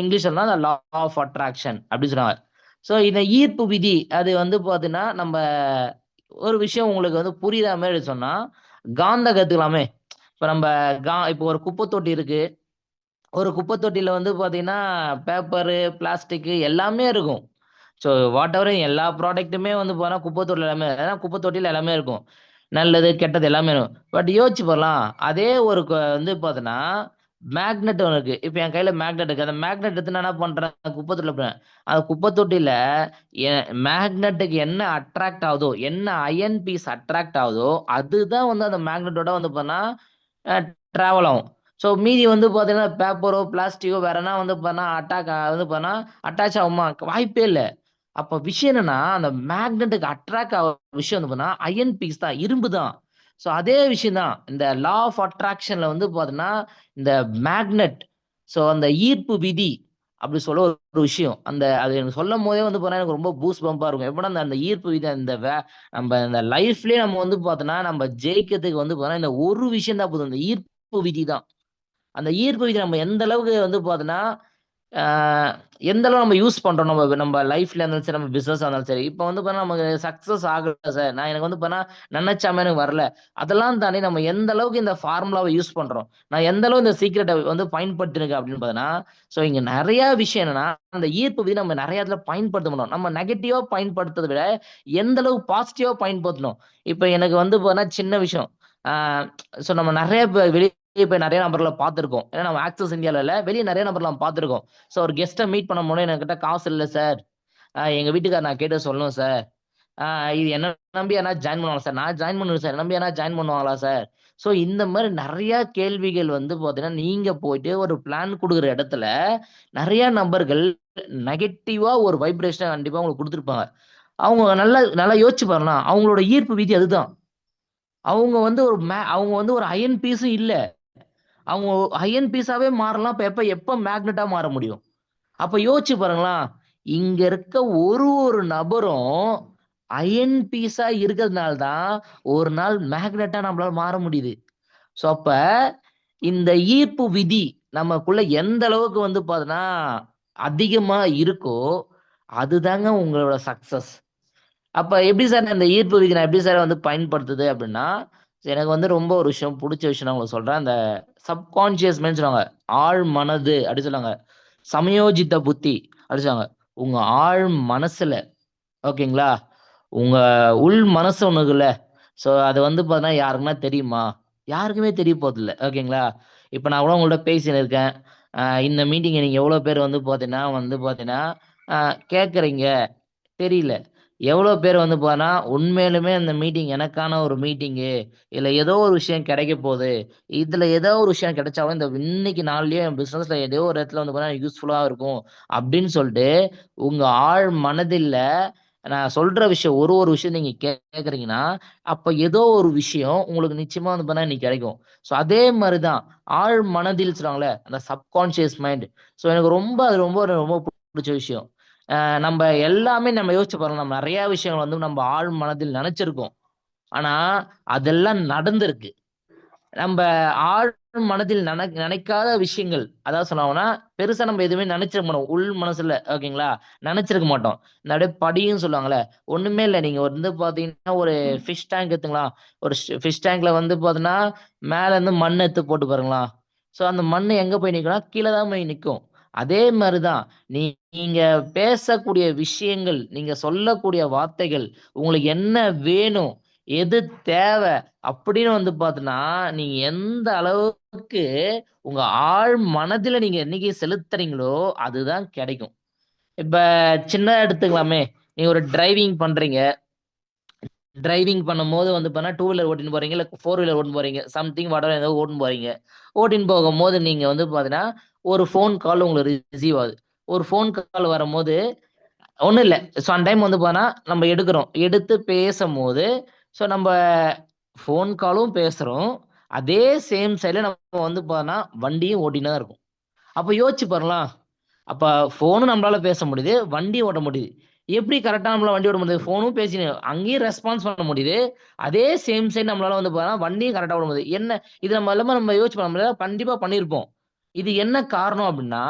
இங்கிலீஷ்ல லா ஆஃப் அட்ராக்ஷன் அப்படின்னு சொல்லுவாங்க. ஸோ இந்த ஈர்ப்பு விதி அது வந்து பார்த்தீங்கன்னா, நம்ம ஒரு விஷயம் உங்களுக்கு வந்து புரியுற மாதிரி சொன்னா, காந்த கத்துக்கலாமே. இப்ப நம்ம இப்போ ஒரு குப்பை தொட்டி இருக்கு. ஒரு குப்பை தொட்டியில வந்து பார்த்தீங்கன்னா, பேப்பரு, பிளாஸ்டிக்கு எல்லாமே இருக்கும். ஸோ வாட் எவர் எல்லா ப்ராடக்ட்டுமே வந்து பார்த்தீங்கன்னா, குப்பை தொட்டியில எல்லாமே ஏன்னா குப்பை தொட்டியில எல்லாமே இருக்கும். நல்லது, கெட்டது எல்லாமே இருக்கும். பட் யோசிச்சு பாரலாம். அதே ஒரு வந்து பார்த்தீங்கன்னா, மேக்னெட் ஒண்ணு இருக்கு. இப்ப என் கையில மேக்னெட் இருக்கு. அந்த மேக்னெட் எடுத்து நான் என்ன பண்றேன்? குப்பை தொட்டியில போடுறேன். அந்த குப்பை தொட்டியில மேக்னெட்டுக்கு என்ன அட்ராக்ட் ஆகுதோ, என்ன அயன் பீஸ் அட்ராக்ட் ஆகுதோ, அதுதான் வந்து அந்த மேக்னெட்டோட வந்து பார்த்தீங்கன்னா, டிராவல் ஆகும். ஸோ மீதி வந்து பார்த்தீங்கன்னா, பேப்பரோ, பிளாஸ்டிக்கோ வேற என்ன வந்து பார்த்தீங்கன்னா, வந்து பார்த்தீங்கன்னா, அட்டாச் ஆகுமா? வாய்ப்பே இல்ல. அப்ப விஷயம் என்னன்னா, அந்த மேக்னெட்டுக்கு அட்ராக்ட் ஆகுற விஷயம் வந்து பார்த்தீங்கன்னா, அயன் பீஸ் தான், இரும்பு தான். ஸோ அதே விஷயம் தான். இந்த லா ஆஃப் அட்ராக்ஷன்ல வந்து பார்த்தீங்கன்னா, இந்த மேக்னெட் ஸோ அந்த ஈர்ப்பு விதி அப்படி சொல்ல ஒரு விஷயம். அது எனக்கு சொல்லும்போதே வந்து பார்த்தீங்கன்னா, எனக்கு ரொம்ப பூஸ்ட் பம்பா இருக்கும். எப்படின்னா அந்த ஈர்ப்பு விதி நம்ம இந்த லைஃப்லயே நம்ம வந்து பார்த்தோம்னா, நம்ம ஜெயிக்கிறதுக்கு வந்து பார்த்தீங்கன்னா, இந்த ஒரு விஷயம் தான் போதும். இந்த ஈர்ப்பு விதி தான். அந்த ஈர்ப்பு விதி நம்ம எந்த அளவுக்கு வந்து பார்த்தோம்னா, ஆ எந்த அளவு நம்ம யூஸ் பண்றோம். நம்ம லைஃப்ல இருந்தாலும் சரி, நம்ம பிசினஸா இருந்தாலும் சரி. இப்ப வந்து பார்த்தீங்கன்னா, நமக்கு சக்சஸ் ஆகல சார். எனக்கு வந்து பார்த்தீங்கன்னா, நினைச்ச மாரி எனக்கு வரல. அதெல்லாம் தாண்டி நம்ம எந்த அளவுக்கு இந்த ஃபார்முலாவ யூஸ் பண்றோம். நான் எந்த அளவு இந்த சீக்ரெட்ட வந்து பயன்படுத்தியிருக்கேன் அப்படின்னு பார்த்தீங்கன்னா, ஸோ இங்க நெறைய விஷயம் என்னன்னா, அந்த ஈர்ப்பு விதி நம்ம நெறைய இடத்துல பயன்படுத்த மாட்டோம். நம்ம நெகட்டிவா பயன்படுத்துறத விட, எந்த அளவு பாசிட்டிவா பயன்படுத்தணும். இப்ப எனக்கு வந்து பார்த்தீங்கன்னா, சின்ன விஷயம். ஆ ஸோ நம்ம நெறைய வெளிய போய் நெறைய நபர்கள பார்த்திருக்கோம். ஏன்னா நம்ம ஆக்சஸ் இந்தியால இல்ல. வெளிய நெறைய நபர்கள நம்ம பார்த்திருக்கோம். ஸோ ஒரு கெஸ்ட்ட மீட் பண்ணும்போது என்கிட்ட காசு இல்ல சார். எங்க வீட்டுக்காரர் நான் கேட்டு சொல்லணும் சார். இது என்ன நம்பி யாராவது ஜாயின் பண்ணுவாங்களா சார்? நான் ஜாயின் பண்ணுவேன் சார். என்ன நம்பி யாராவது ஜாயின் பண்ணுவாங்களா சார்? ஸோ இந்த மாரி நெறைய கேள்விகள் வந்து பார்த்தீங்கன்னா, நீங்க போயிட்டு ஒரு பிளான் குடுக்குற இடத்துல, நெறைய நபர்கள் நெகட்டிவா ஒரு வைப்ரேஷன கண்டிப்பா உங்களுக்கு குடுத்திருப்பாங்க. அவங்க நல்லா நல்லா யோசிச்சு பாருங்களேன். அவங்களோட ஈர்ப்பு விதி அதுதான். அவங்க வந்து ஒரு அயன் பீஸும் இல்ல. அவங்க அயன் பீஸாவே மாறலாம். எப்ப மேக்னெட்டா மாற முடியும்? அப்ப யோசிச்சு பாருங்களேன். இங்க இருக்க ஒரு நபரும் அயன் பீஸா இருக்கிறதுனால தான், ஒரு நாள் மேக்னெட்டா நம்மளால மாற முடியுது. ஸோ அப்ப இந்த ஈர்ப்பு விதி நமக்குள்ள எந்த அளவுக்கு வந்து பார்த்தீங்கன்னா, அதிகமா இருக்கோ, அதுதாங்க உங்களோட சக்சஸ். அப்ப எப்படி சார் இந்த ஈர்ப்பு விதி நான் எப்படி சார் வந்து பயன்படுத்துது அப்படின்னா, எனக்கு வந்து ரொம்ப ஒரு விஷயம் புடிச்ச விஷயம் நான் உங்களுக்கு சொல்றேன். அந்த சப்கான்ஷியஸ் மைண்ட் சொல்லுவாங்க. ஆழ் மனது அப்படி சொல்லுவாங்க. சமயோஜித புத்தி அப்படி சொல்லுவாங்க. உங்க ஆழ் மனசுல ஓகேங்களா? உங்க உள் மனசு ஒண்ணு இருக்குல்ல. ஸோ அது வந்து பார்த்தீங்கன்னா யாருக்குன்னா தெரியுமா? யாருக்குமே தெரிய போறதில்ல. ஓகேங்களா? இப்ப நான் கூட உங்கள்ட்ட பேசின்னு இருக்கேன். இந்த மீட்டிங்க நீங்க எவ்வளோ பேர் வந்து பார்த்தீங்கன்னா, அ கேட்கறீங்க. தெரியல. எவ்வளோ பேர் வந்து உண்மையிலுமே அந்த மீட்டிங் எனக்கான ஒரு மீட்டிங்கு, இல்ல ஏதோ ஒரு விஷயம் கிடைக்க போது. இதுல ஏதோ ஒரு விஷயம் கிடைச்சாலும் இந்த இன்னைக்கு நாள்லயே என் பிசினஸ்ல ஏதோ ஒரு இடத்துல வந்து யூஸ்ஃபுல்லா இருக்கும். அப்படின்னு சொல்லிட்டு உங்க ஆழ் மனதில நான் சொல்ற விஷயம் ஒரு விஷயம் நீங்க கேக்குறீங்கன்னா, அப்ப ஏதோ ஒரு விஷயம் உங்களுக்கு நிச்சயமா வந்து பார்த்தீங்கன்னா இன்னைக்கு கிடைக்கும். ஸோ அதே மாதிரிதான் ஆழ் மனதில் சொல்லுவாங்கல்ல, அந்த சப்கான்ஷியஸ் மைண்ட். ஸோ எனக்கு அது ரொம்ப பிடிச்ச விஷயம். நம்ம எல்லாமே நம்ம யோசிச்சு பாருங்க, நம்ம நிறைய விஷயங்கள் வந்து நம்ம ஆழ் மனதில் நினைச்சிருக்கோம். ஆனா அதெல்லாம் நடந்திருக்கு. நம்ம ஆழ் மனதில் நினைக்காத விஷயங்கள், அதாவது சொன்னாங்கன்னா பெருசா நம்ம எதுவுமே நினைச்சிருக்க மாட்டோம். உள் மனசுல ஓகேங்களா, நினைச்சிருக்க மாட்டோம். இந்த அப்படியே படியும் சொல்லுவாங்கல்ல, ஒண்ணுமே இல்லை. நீங்க வந்து பாத்தீங்கன்னா ஒரு ஃபிஷ் டேங்க் எடுத்துங்களா, ஒரு ஃபிஷ் டேங்க்ல வந்து பாத்தீங்கன்னா மேல இருந்து மண் எடுத்து போட்டு பாருங்களா. ஸோ அந்த மண் எங்க போய் நிற்கும்னா கீழே தான் போய் நிற்கும். அதே மாதிரிதான் நீங்க பேசக்கூடிய விஷயங்கள், நீங்க சொல்லக்கூடிய வார்த்தைகள், உங்களுக்கு என்ன வேணும், எது தேவை அப்படின்னு வந்து பாத்தீங்கன்னா, நீங்க எந்த அளவுக்கு உங்க ஆழ் மனதில நீங்க என்னைக்கு செலுத்துறீங்களோ அதுதான் கிடைக்கும். இப்ப சின்னதா எடுத்துக்கலாமே, நீங்க ஒரு டிரைவிங் பண்றீங்க. டிரைவிங் பண்ணும்போது வந்து பார்த்தீங்கன்னா, 2 வீலர் ஓட்டின்னு போறீங்க, இல்ல 4 வீலர் ஓட்டின்னு போறீங்க. சம்திங் வாட்டெவர் ஏதோ ஓட்டின்னு போறீங்க. ஓட்டின்னு போகும்போது நீங்க வந்து பார்த்தீங்கன்னா, ஒரு ஃபோன் கால் உங்களுக்கு ரிசீவ் ஆகுது. ஒரு ஃபோன் கால் வரும்போது ஒண்ணும் இல்ல. சம் டைம் வந்து பார்த்தீங்கன்னா, நம்ம எடுக்குறோம். எடுத்து பேசம்போது, ஸோ நம்ப ஃபோன் காலும் பேசுறோம். அதே சேம் சைட்ல நம்ம வந்து பார்த்தீங்கன்னா, வண்டியும் ஓட்டின்னு தான் இருக்கோம். அப்ப யோசிச்சு பாருங்களேன். அப்ப ஃபோனும் நம்மளால பேச முடியுது, வண்டியும் ஓட்ட முடியுது. எப்படி கரெக்ட்டா நம்மளால வண்டி ஓட்ட முடியுது? ஃபோனும் பேசினு அங்கேயும் ரெஸ்பான்ஸ் பண்ண முடியுது. அதே சேம் சைட் நம்மளால வந்து பார்த்தீங்கன்னா, வண்டியும் கரெக்ட்டா ஓட்ட முடியுது. என்ன இது நம்ம எல்லாமே நம்ம யோசிச்சு நம்ம கண்டிப்பா பண்ணியிருப்போம். இது என்ன காரணம் அப்படின்னா,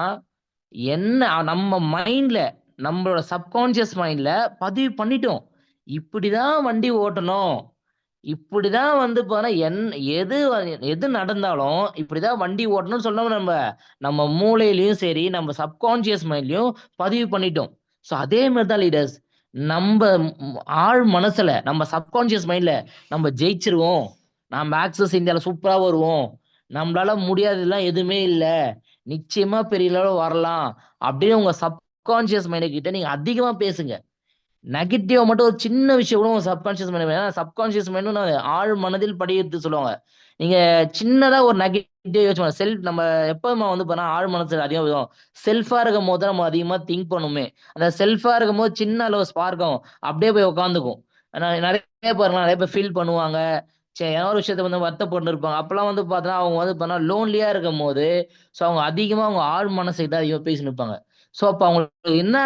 என்ன நம்ம மைண்ட்ல, நம்மளோட சப்கான்ஷியஸ் மைண்ட்ல பதிவு பண்ணிட்டோம். இப்படிதான் வண்டி ஓட்டணும். இப்படிதான் வந்து பார்த்தீங்கன்னா, எது எது நடந்தாலும் இப்படிதான் வண்டி ஓட்டணும்னு சொன்னோம் நம்ம. நம்ம மூளையிலயும் சரி, நம்ம சப்கான்ஷியஸ் மைண்ட்லயும் பதிவு பண்ணிட்டோம். ஸோ அதே மாரி தான் லீடர்ஸ். நம்ப ஆழ் மனசுல, நம்ம சப்கான்ஷியஸ் மைண்ட்ல நம்ம ஜெயிச்சுருவோம். நம்ம ஆக்சஸ் இந்தியால சூப்பரா வருவோம். நம்மளால முடியாததெல்லாம் எதுவுமே இல்ல. நிச்சயமா பெரிய லெவல்ல வரலாம். அப்படின்னு உங்க சப்கான்ஷியஸ் மைண்ட் கிட்ட நீங்க அதிகமா பேசுங்க. நெகட்டிவ் மட்டும் ஒரு சின்ன விஷயம் கூட உங்க சப்கான்ஷியஸ் மைண்ட், ஏன்னா சப்கான்ஷியஸ் மைண்ட்னு ஆழ் மனதில் படியிறது சொல்லுவாங்க. நீங்க சின்னதா ஒரு நெகட்டிவ் யோசிச்சு செல்ஃப் நம்ம எப்பவுமே வந்து பார்த்தா ஆழ் மனசுல அதிகம் வரும். செல்ஃபா இருக்கும்போது தான் நம்ம அதிகமா திங்க் பண்ணுமே. அந்த செல்ஃபா இருக்கும்போது சின்ன அளவு ஸ்பார்க்கும் அப்படியே போய் உட்காந்துக்கும். நெறைய பாருங்களேன், நெறைய பேர் ஃபீல் பண்ணுவாங்க. சரி ஏதோ ஒரு விஷயத்த வந்து வருத்தப்பட்டு இருப்பாங்க. அப்பலாம் வந்து பார்த்தா அவங்க வந்து பார்த்தா லோன்லியா இருக்கும்போது, ஸோ அவங்க அதிகமா அவங்க ஆழ் மனசுகிட்ட அதிகமா பேசின்னு இருப்பாங்க. ஸோ அப்ப அவங்களுக்கு என்ன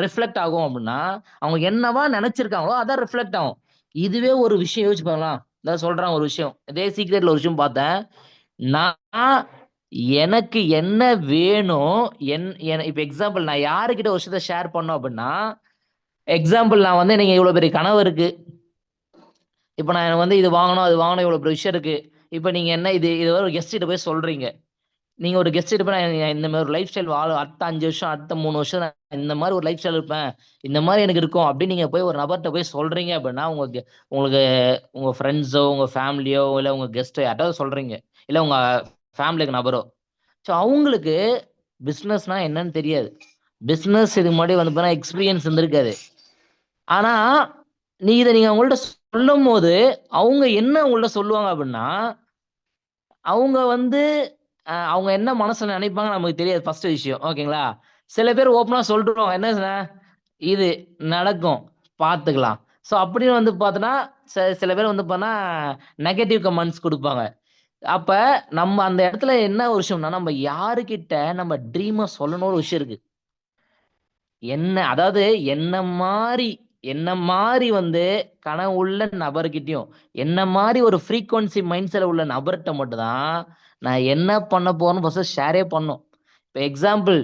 ரிஃப்ளெக்ட் ஆகும் அப்படின்னா, அவங்க என்னவா நெனைச்சிருக்காங்களோ அதான் ரிஃப்ளெக்ட் ஆகும். இதுவே ஒரு விஷயம் யோசிச்சு பாருங்களேன். இதான் சொல்றேன் ஒரு விஷயம். இதே சீக்ரெட்ல ஒரு விஷயம் பார்த்தேன். நான் எனக்கு என்ன வேணும், இப்ப எக்ஸாம்பிள் நான் யாருகிட்ட ஒரு விஷயத்த ஷேர் பண்ணோம் அப்படின்னா, எக்ஸாம்பிள் நான் வந்து எனக்கு இவ்வளவு பெரிய கனவு இருக்கு. இப்ப நான் எனக்கு வந்து இது வாங்கணும், அது வாங்கணும், இவ்வளவு பெரிய விஷயம் இருக்கு. இப்ப நீங்க என்ன இது ஒரு கெஸ்ட் கிட்ட போய் சொல்றீங்க. நீங்க ஒரு கெஸ்ட் கிட்ட போய் நான் இந்த மாதிரி ஒரு லைஃப் ஸ்டைல் அடுத்த 5 வருஷம், அடுத்த 3 வருஷம் நான் இந்த மாதிரி ஒரு லைஃப் ஸ்டைல் இருப்பேன். இந்த மாதிரி எனக்கு இருக்கும் அப்படின்னு நீங்க போய் ஒரு நபர்ட்ட போய் சொல்றீங்க அப்படின்னா, உங்களுக்கு உங்க ஃப்ரெண்ட்ஸோ, உங்க ஃபேமிலியோ, இல்ல உங்க கெஸ்ட்டோ யார்ட்டாவது சொல்றீங்க. இல்ல உங்க ஃபேமிலிக்கு நபரோ. ஸோ அவங்களுக்கு பிசினஸ்னா என்னன்னு தெரியாது. பிசினஸ் இதுக்கு முன்னாடி வந்து பார்த்தா எக்ஸ்பீரியன்ஸ் இருந்திருக்காது. ஆனா நீங்க அவங்கள்ட்ட சொல்லும்போது, அவங்க என்ன உங்கள்ட்ட சொல்லுவாங்க அப்படின்னா, அவங்க வந்து அவங்க என்ன மனசுல நினைப்பாங்கன்னு நமக்கு தெரியாது ஃபர்ஸ்ட் விஷயம். ஓகேங்களா? சில பேர் ஓப்பனா சொல்லிருவாங்க. என்ன இது நடக்கும். பார்த்துக்கலாம். ஸோ அப்படின்னு வந்து பார்த்தோன்னா, சில பேர் வந்து பார்த்தா நெகட்டிவ் கமெண்ட்ஸ் குடுப்பாங்க. அப்ப நம்ம அந்த இடத்துல என்ன ஒரு விஷயம்னா, நம்ம யாருகிட்ட நம்ம ட்ரீம சொல்லணும்னு ஒரு விஷயம் இருக்கு. அதாவது என்ன மாரி வந்து கனவு உள்ள நபர்கிட்டயும், என்ன மாரி ஒரு ஃப்ரீக்வன்சி மைண்ட் செட் உள்ள நபர்ட்ட மட்டும் தான், நான் என்ன பண்ண போறேன்னு ஃபர்ஸ்ட் ஷேரே பண்ணணும். இப்ப எக்ஸாம்பிள்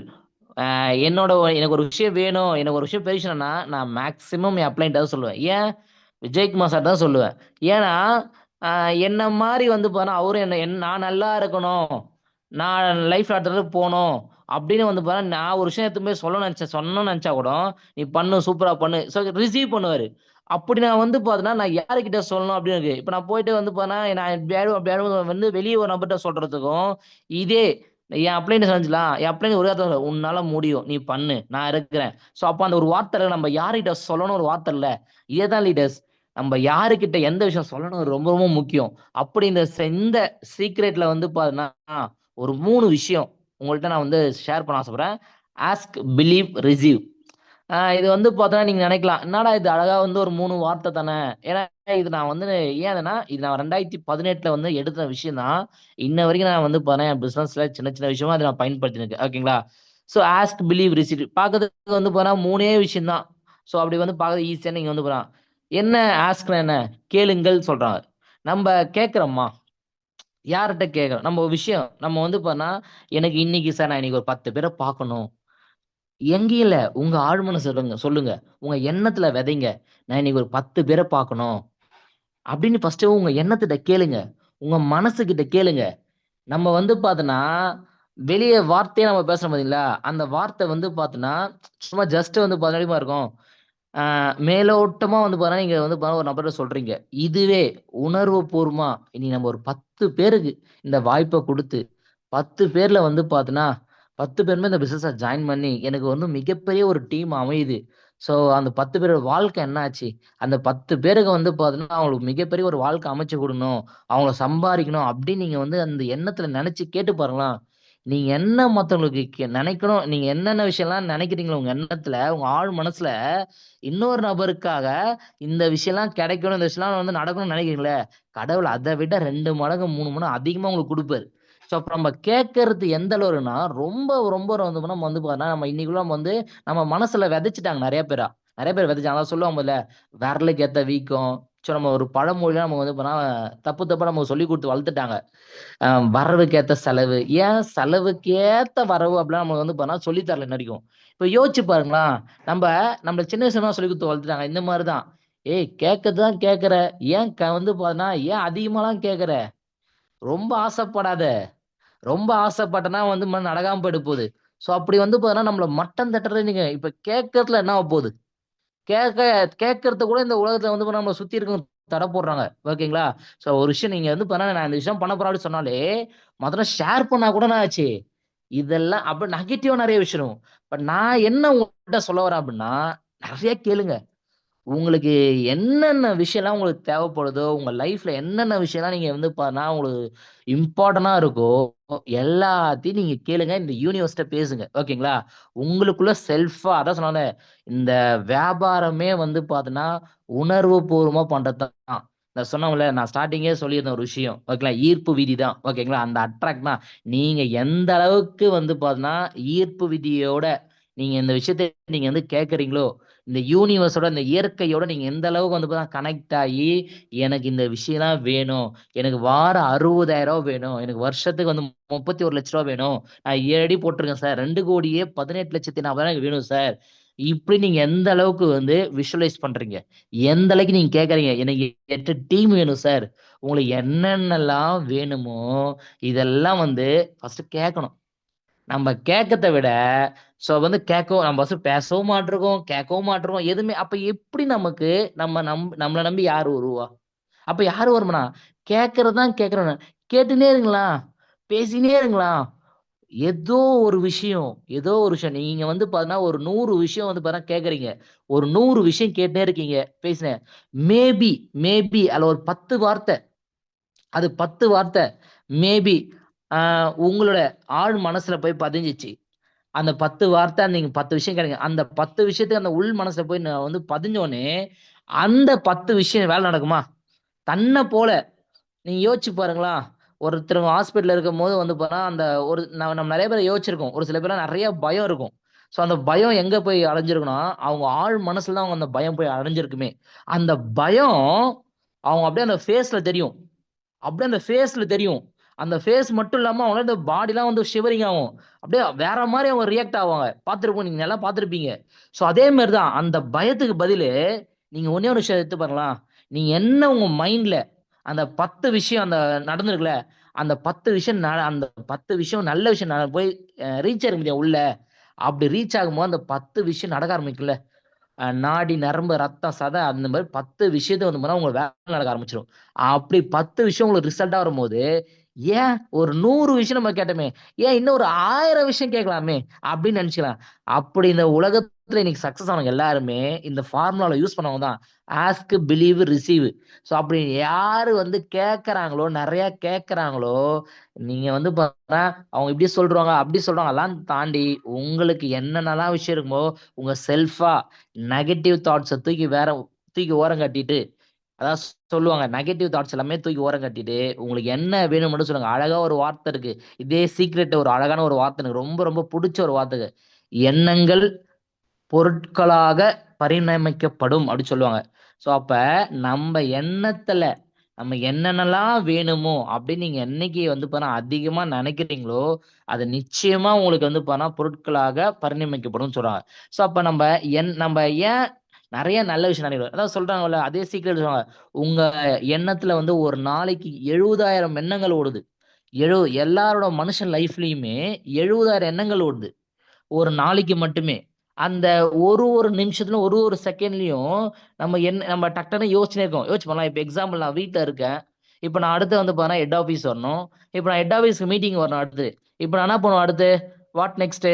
எனக்கு ஒரு விஷயம் வேணும், எனக்கு ஒரு விஷயம் பேசணும்னா, நான் மேக்ஸிமம் என் அப்ளைன்ட்ட தான் சொல்லுவேன். ஏன்? விஜயகுமார் சார் தான் சொல்லுவேன். ஏன்னா, என்ன மாரி வந்து பார்த்தா அவரும் நான் நல்லா இருக்கணும், நான் லைஃப்ல அடுத்த இடத்துக்கு போணும் அப்படின்னு வந்து பார்த்தா, நான் ஒரு விஷயம் எடுத்துன்னு போய் சொல்லணும்னு நெனச்சா கூட, நீ பண்ணு, சூப்பரா பண்ணு. ஸோ ரிசீவ் பண்ணுவாரு. அப்படி நான் வந்து பார்த்தேன்னா, நான் யாருகிட்ட சொல்லணும் அப்படின்னு இருக்கு. இப்ப நான் போயிட்டு வந்து பார்த்தேன்னா, நான் இப்படி வந்து வெளிய ஒரு நபர்ட்ட சொல்றதுக்கும், இதே என் அப்ளைன்ட்ட செஞ்சுலாம். என் அப்ளைன்ட் ஒரே வார்த்தை சொல்லும், "உன்னால முடியும். நீ பண்ணு. நான் இருக்கிறேன்." ஸோ அப்ப அந்த ஒரு வார்த்தை நம்ம யார்கிட்ட சொல்லணும் ஒரு வார்த்தை இல்ல. இதேதான் லீடர்ஸ். நம்ம யாருகிட்ட எந்த விஷயம் சொல்லணும் ரொம்ப ரொம்ப முக்கியம். அப்படி இந்த சீக்ரெட்ல வந்து பார்த்தீங்கன்னா, ஒரு 3 விஷயம் உங்கள்ட்ட நான் வந்து ஷேர் பண்ண ஆசைப்படுறேன். Ask, believe, receive. இது வந்து பார்த்தோன்னா நீங்க நினைக்கலாம், என்னடா இது அழகா வந்து ஒரு 3 வார்த்தை தானே. ஏன்னா இது நான் வந்து ஏன்னா இது நான் 2018ல வந்து எடுத்த விஷயம் தான். இன்ன வரைக்கும் நான் வந்து பார்த்தேன் என் பிசினஸ்ல சின்ன சின்ன விஷயமா அதை நான் பயன்படுத்தினேன். ஓகேங்களா? ஸோ ஆஸ்க், பிலீவ், ரிசீவ் பார்க்கறதுக்கு வந்து பார்த்தா 3 விஷயம் தான். ஸோ அப்படி வந்து பார்க்க ஈஸியா நீங்க வந்து போலாம். என்ன ஆஸ்க்னா என்ன? கேளுங்கள் சொல்றாங்க. நம்ம கேட்கிறோமா? யார்கிட்ட கேட்கிறோம்? நம்ம ஒரு விஷயம் நம்ம வந்து பார்த்தா எனக்கு இன்னைக்கு சார் நான் இன்னைக்கு ஒரு 10 பேரை பார்க்கணும். எங்கேயும் இல்ல. உங்க ஆழ்மனசு சொல்லுங்க. உங்க எண்ணத்துல விதைங்க. நான் இன்னைக்கு ஒரு 10 பேர பார்க்கணும். அப்படின்னு ஃபர்ஸ்ட்டு உங்க எண்ணத்திட்ட கேளுங்க. உங்க மனசுகிட்ட கேளுங்க. நம்ம வந்து பார்த்தோன்னா, வெளிய வார்த்தையா நம்ம பேசுறோம் பார்த்தீங்களா? அந்த வார்த்தை வந்து பார்த்தோன்னா, சும்மா ஜஸ்ட் வந்து பார்த்தீங்கன்னா இருக்கும். ஆ மேலோட்டமா வந்து பார்த்தீங்கன்னா, நீங்க வந்து ஒரு நபர்ட்ட சொல்றீங்க. இதுவே உணர்வுபூர்வமா இனி நம்ம ஒரு 10 பேருக்கு இந்த வாய்ப்ப குடுத்து, 10 பேர்ல வந்து பார்த்தோன்னா, 10 பேருமே இந்த பிசினஸ்ல ஜாயின் பண்ணி, எனக்கு வந்து மிகப்பெரிய ஒரு டீம் அமையுது. ஸோ அந்த 10 பேரோட வாழ்க்கை என்ன ஆச்சு? அந்த 10 பேருக்கு வந்து பார்த்தீங்கன்னா, அவங்களுக்கு மிகப்பெரிய ஒரு வாழ்க்கை அமைச்சு குடுக்கணும். அவங்கள சம்பாரிக்கணும் அப்படின்னு நீங்க வந்து அந்த எண்ணத்துல நெனச்சு கேட்டு பாருங்களேன். நீங்க என்ன மத்தவங்களுக்கு நெனைக்கணும், நீங்க என்னென்ன விஷயம்லாம் நெனைக்கிறீங்களோ உங்க எண்ணத்துல, உங்க ஆழ் மனசுல, இன்னொரு நபருக்காக இந்த விஷயம்லாம் கிடைக்கணும், இந்த விஷயம்லாம் வந்து நடக்கணும்னு நெனைக்கிறீங்கல்ல, கடவுள் அத விட 2 மடங்கு, 3 மடங்கு அதிகமா உங்களுக்கு குடுப்பாரு. ஸோ அப்ப நம்ம கேட்கறது எந்த அளவுன்னா, ரொம்ப ரொம்ப வந்து நம்ம வந்து பார்த்தீங்கன்னா, நம்ம இன்னைக்குள்ள நம்ம வந்து நம்ம மனசுல விதைச்சுட்டாங்க நெறைய பேரா. நெறைய பேர் விதைச்சாங்க. அதான் சொல்லுவாங்கல்ல, "விரலுக்கு ஏத்த வீக்கம்." ஸோ நம்ம ஒரு பழமொழிலாம் நம்ம வந்து பார்த்தீங்கன்னா, தப்பு தப்பா நமக்கு சொல்லிக் குடுத்து வளர்த்துட்டாங்க. அ வரவுக்கு ஏத்த செலவு. ஏன் செலவுக்கு ஏத்த வரவு அப்படிலாம் நமக்கு வந்து பார்த்தீங்கன்னா, சொல்லி தரல இன்ன வரைக்கும். இப்ப யோசிச்சு பாருங்களேன், நம்மள சின்ன வயசுல தான் சொல்லிக் குடுத்து வளர்த்துட்டாங்க. இந்த மாரி தான். "ஏய் கேட்கறது தான் கேட்கற. ஏன் வந்து பார்த்தீங்கன்னா, ஏன் அதிகமாலாம் கேட்கற? ரொம்ப ஆசைப்படாத. ரொம்ப ஆசைப்பட்டனா வந்து நடக்காம போயிட போது." ஸோ அப்படி வந்து பார்த்தீங்கன்னா, நம்மள மட்டம் தட்டுறது நீங்க இப்ப கேட்கறதுல என்ன ஆகப்போது? கேட்க கேட்கறத கூட இந்த உலகத்துல வந்து நம்மள சுத்தி இருக்கவங்க தடை போடுறாங்க. ஓகேங்களா? ஸோ ஒரு விஷயம் நீங்க வந்து நான் இந்த விஷயம் பண்ண போறேன் அப்படின்னு சொன்னாலே, முதல்ல ஷேர் பண்ணா கூட என்ன ஆச்சு? இதெல்லாம் அப்ப நெகட்டிவா நெறைய விஷயம். பட் நான் என்ன உங்கள்ட்ட சொல்ல வரேன் அப்படின்னா, நெறைய கேளுங்க. உங்களுக்கு என்னென்ன விஷயம்லாம் உங்களுக்கு தேவைப்படுதோ, உங்க லைஃப்ல என்னென்ன விஷயம்லாம் நீங்க வந்து உங்களுக்கு இம்பார்ட்டன்ட்டா இருக்கோ, எல்லாத்தையும் நீங்க கேளுங்க. இந்த யூனிவர்ஸ்ட்ட பேசுங்க. ஓகேங்களா? உங்களுக்குள்ள செல்ஃபா அதான் சொன்னேன்ல, இந்த வியாபாரமே வந்து பார்த்தீங்கன்னா, உணர்வுபூர்வமா பண்றது தான். நான் சொன்னோம்ல, நான் ஸ்டார்ட்டிங்கே சொல்லியிருந்தேன் ஒரு விஷயம். ஓகேங்களா? ஈர்ப்பு விதி தான். ஓகேங்களா? அந்த அட்ராக்ட் தான். நீங்க எந்த அளவுக்கு வந்து பார்த்தீங்கன்னா, ஈர்ப்பு விதியோட நீங்க இந்த விஷயத்த நீங்க வந்து கேட்கறீங்களோ, இந்த யூனிவர்ஸோட, இந்த இயற்கையோட நீங்க எந்த அளவுக்கு வந்து கனெக்ட் ஆயி, எனக்கு இந்த விஷயம்லாம் வேணும். எனக்கு வாரம் 60,000 வேணும். எனக்கு வருஷத்துக்கு வந்து 31,00,000 வேணும். நான் 7 அடி போட்டுருக்கேன் சார். 2,18,40,000 எனக்கு வேணும் சார். இப்படி நீங்க எந்த அளவுக்கு வந்து விஷுவலைஸ் பண்றீங்க? எந்த அளவுக்கு நீங்க கேட்கறீங்க? எனக்கு 8 டீம் வேணும் சார். உங்களுக்கு என்னென்னலாம் வேணுமோ, இதெல்லாம் வந்து ஃபர்ஸ்ட்டு கேட்கணும். நம்ம கேட்கறத விட, ஸோ வந்து கேட்கவும் நம்ம ஃபர்ஸ்ட் பேசவும் மாட்ருக்கோம், கேட்கவும் மாட்ருக்கோம். எதுவுமே அப்ப எப்படி நமக்கு நம்மள நம்பி யாரு வருவா? அப்ப யாரு வருமானா? கேட்கறது தான் கேட்கிறோம். கேட்டுன்னே இருங்களா? பேசினே இருங்களா? ஏதோ ஒரு விஷயம், ஏதோ ஒரு விஷயம். நீங்க வந்து பார்த்தீங்கன்னா, ஒரு 100 விஷயம் வந்து பார்த்தீங்கன்னா கேட்கறீங்க. ஒரு 100 விஷயம் கேட்டுன்னே இருக்கீங்க. பேசினேன். மேபி மேபி அதுல ஒரு 10 வார்த்தை. அது 10 வார்த்தை. மேபி ஆ உங்களோட ஆழ் மனசுல போய் பதிஞ்சுச்சு. அந்த 10 வார்த்தை நீங்க 10 விஷயம் கேளுங்க. அந்த 10 விஷயத்துக்கு அந்த உள் மனசுல போய் நான் வந்து பதிஞ்சோனே, அந்த 10 விஷயம் வேலை நடக்குமா? தன்ன போல நீங்க யோசிச்சு பாருங்களேன். ஒருத்தர் ஹாஸ்பிட்டல்ல இருக்கும்போது வந்து அந்த ஒரு நம்ம நெறைய பேர யோசிச்சிருக்கோம். ஒரு சில பேர்லாம் நெறைய பயம் இருக்கும். ஸோ அந்த பயம் எங்க போய் அடைஞ்சிருக்குன்னா, அவங்க ஆழ் மனசுல தான் அவங்க அந்த பயம் போய் அடைஞ்சிருக்குமே. அந்த பயம் அவங்க அப்படியே அந்த ஃபேஸ்ல தெரியும். அப்படியே அந்த ஃபேஸ்ல தெரியும். அந்த ஃபேஸ் மட்டும் இல்லாம அவங்களோட இந்த பாடிலாம் வந்து ஷிவரிங் ஆகும். அப்படியே வேற மாரி அவங்க ரியாக்ட் ஆவாங்க. பார்த்திருப்போம். நீங்க நல்லா பார்த்திருப்பீங்க. ஸோ அதே மாரி தான். அந்த பயத்துக்கு பதிலு நீங்க ஒண்ணே ஒரு விஷயம் எடுத்து பாருங்களேன். நீங்க என்ன உங்க மைண்ட்ல அந்த 10 விஷயம் அந்த நடந்திருக்குல்ல, அந்த 10 விஷயம் அந்த 10 விஷயம் நல்ல விஷயம் போய் ரீச் ஆக முடியும் உள்ள. அப்படி ரீச் ஆகும்போது அந்த 10 விஷயம் நடக்க ஆரம்பிக்கும்ல. நாடி, நரம்பு, ரத்தம், சதை அந்த மாரி 10 விஷயத்த வந்து உங்களுக்கு வேலை நடக்க ஆரம்பிச்சுரும். அப்படி 10 விஷயம் உங்களுக்கு ரிசல்ட்டா வரும்போது, ஏன் ஒரு 100 விஷயம் நம்ம கேட்டோமே, ஏன் இன்னும் ஒரு 1000 விஷயம் கேட்கலாமே அப்படின்னு நெனச்சுக்கலாம். அப்படி இந்த உலகத்துல உலகத்துல இன்னைக்கு சக்சஸ் ஆனவங்க எல்லாருமே இந்த ஃபார்முலால யூஸ் பண்ணவங்க தான். Ask, believe, receive. ஸோ அப்படி யாரு வந்து கேட்கறாங்களோ, நிறைய கேட்கறாங்களோ, நீங்க வந்து பார்த்தா அவங்க இப்படி சொல்றாங்க அப்படி சொல்றாங்க அதெல்லாம் தாண்டி உங்களுக்கு என்னென்னலாம் விஷயம் இருக்குமோ உங்க செல்ஃபா நெகட்டிவ் தாட்ஸை தூக்கி ஓரம் கட்டிட்டு, அதான் சொல்லுவாங்க நெகட்டிவ் தாட்ஸ் எல்லாமே தூக்கி ஓரம் கட்டிட்டு உங்களுக்கு என்ன வேணும் மட்டும் சொல்லுங்க. அழகா ஒரு வார்த்தை இருக்கு, இதே சீக்ரெட் ஒரு அழகான ஒரு வார்த்தை எனக்கு ரொம்ப ரொம்ப பிடிச்ச ஒரு வார்த்தை. எண்ணங்கள் பொருட்களாக பரிணமிக்கப்படும் அப்படி சொல்லுவாங்க. ஸோ அப்ப நம்ம எண்ணத்துல நம்ம என்னென்னலாம் வேணுமோ அப்படின்னு நீங்க என்னைக்கு வந்து பாத்தா அதிகமா நினைக்கிறீங்களோ அது நிச்சயமா உங்களுக்கு வந்து பாத்தா பொருட்களாக பரிணமிக்கப்படும் சொல்றாங்க. ஸோ அப்ப நம்ம ஏன் நிறைய நல்ல விஷயம் நினைக்கிறோம். அதான் சொல்றாங்கல்ல, அதே சீக்கிரம் சொல்லுவாங்க, உங்க எண்ணத்துல வந்து ஒரு நாளைக்கு 70,000 எண்ணங்கள் ஓடுது. எல்லாரோட மனுஷன் லைஃப்லயுமே 70,000 எண்ணங்கள் ஓடுது ஒரு நாளைக்கு மட்டுமே. அந்த ஒரு நிமிஷத்துல ஒரு செகண்ட்லயும் நம்ம டக்குன்னு யோசிச்சுனே இருக்கோம். யோசிச்சு பண்ணலாம். இப்ப எக்ஸாம்பிள் நான் வீட்டுல இருக்கேன். இப்ப நான் அடுத்து வந்து பாத்தீங்கன்னா ஹெட் ஆஃபீஸ் வரணும். இப்ப நான் ஹெட் ஆஃபீஸ்க்கு மீட்டிங் வரணும் அடுத்து. இப்ப நான் என்ன பண்ணுவேன் அடுத்து? What next?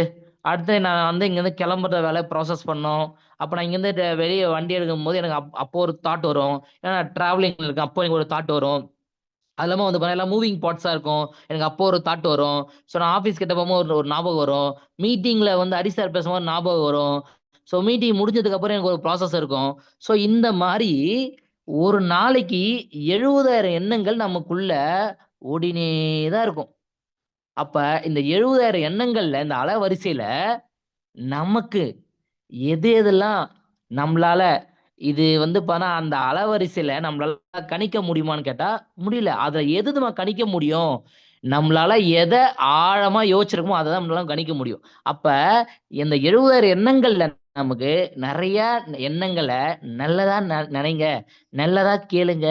அடுத்து நான் வந்து இங்கேருந்து கிளம்புற வேலை ப்ராசஸ் பண்ணணும். அப்ப நான் இங்கேருந்து வெளியே வண்டி எடுக்கும் போது எனக்கு அப்போ ஒரு தாட் வரும். ஏன்னா நான் டிராவலிங்ல இருக்கேன், அப்போ எனக்கு ஒரு தாட் வரும். அது இல்லாமல் வந்து பார்த்தா எல்லாம் மூவிங் பார்ட்ஸாக இருக்கும். எனக்கு அப்போ ஒரு தாட் வரும். ஸோ நான் ஆஃபீஸ் கிட்ட போகும்போது ஒரு ஞாபகம் வரும். மீட்டிங்கில் வந்து ஹரி சார் பேசும்போது ஞாபகம் வரும். ஸோ மீட்டிங் முடிஞ்சதுக்கு அப்புறம் எனக்கு ஒரு ப்ராசஸ் இருக்கும். ஸோ இந்த மாதிரி ஒரு நாளைக்கு 70,000 எண்ணங்கள் நமக்குள்ள ஓடினே தான் இருக்கும். அப்ப இந்த 70,000 எண்ணங்கள்ல இந்த அலைவரிசையில நமக்கு எதெல்லாம் நம்மளால இது வந்து பார்த்தா அந்த அலைவரிசையில நம்மளால கணிக்க முடியுமான்னு கேட்டா முடியல. அதுல எது நம்ம கணிக்க முடியும்? நம்மளால எதை ஆழமா யோசிச்சிருக்கோமோ அதை தான் நம்மளால கணிக்க முடியும். அப்ப இந்த 70,000 எண்ணங்கள்ல நமக்கு நிறைய எண்ணங்களை நல்லதா நினைங்க, நல்லதா கேளுங்க,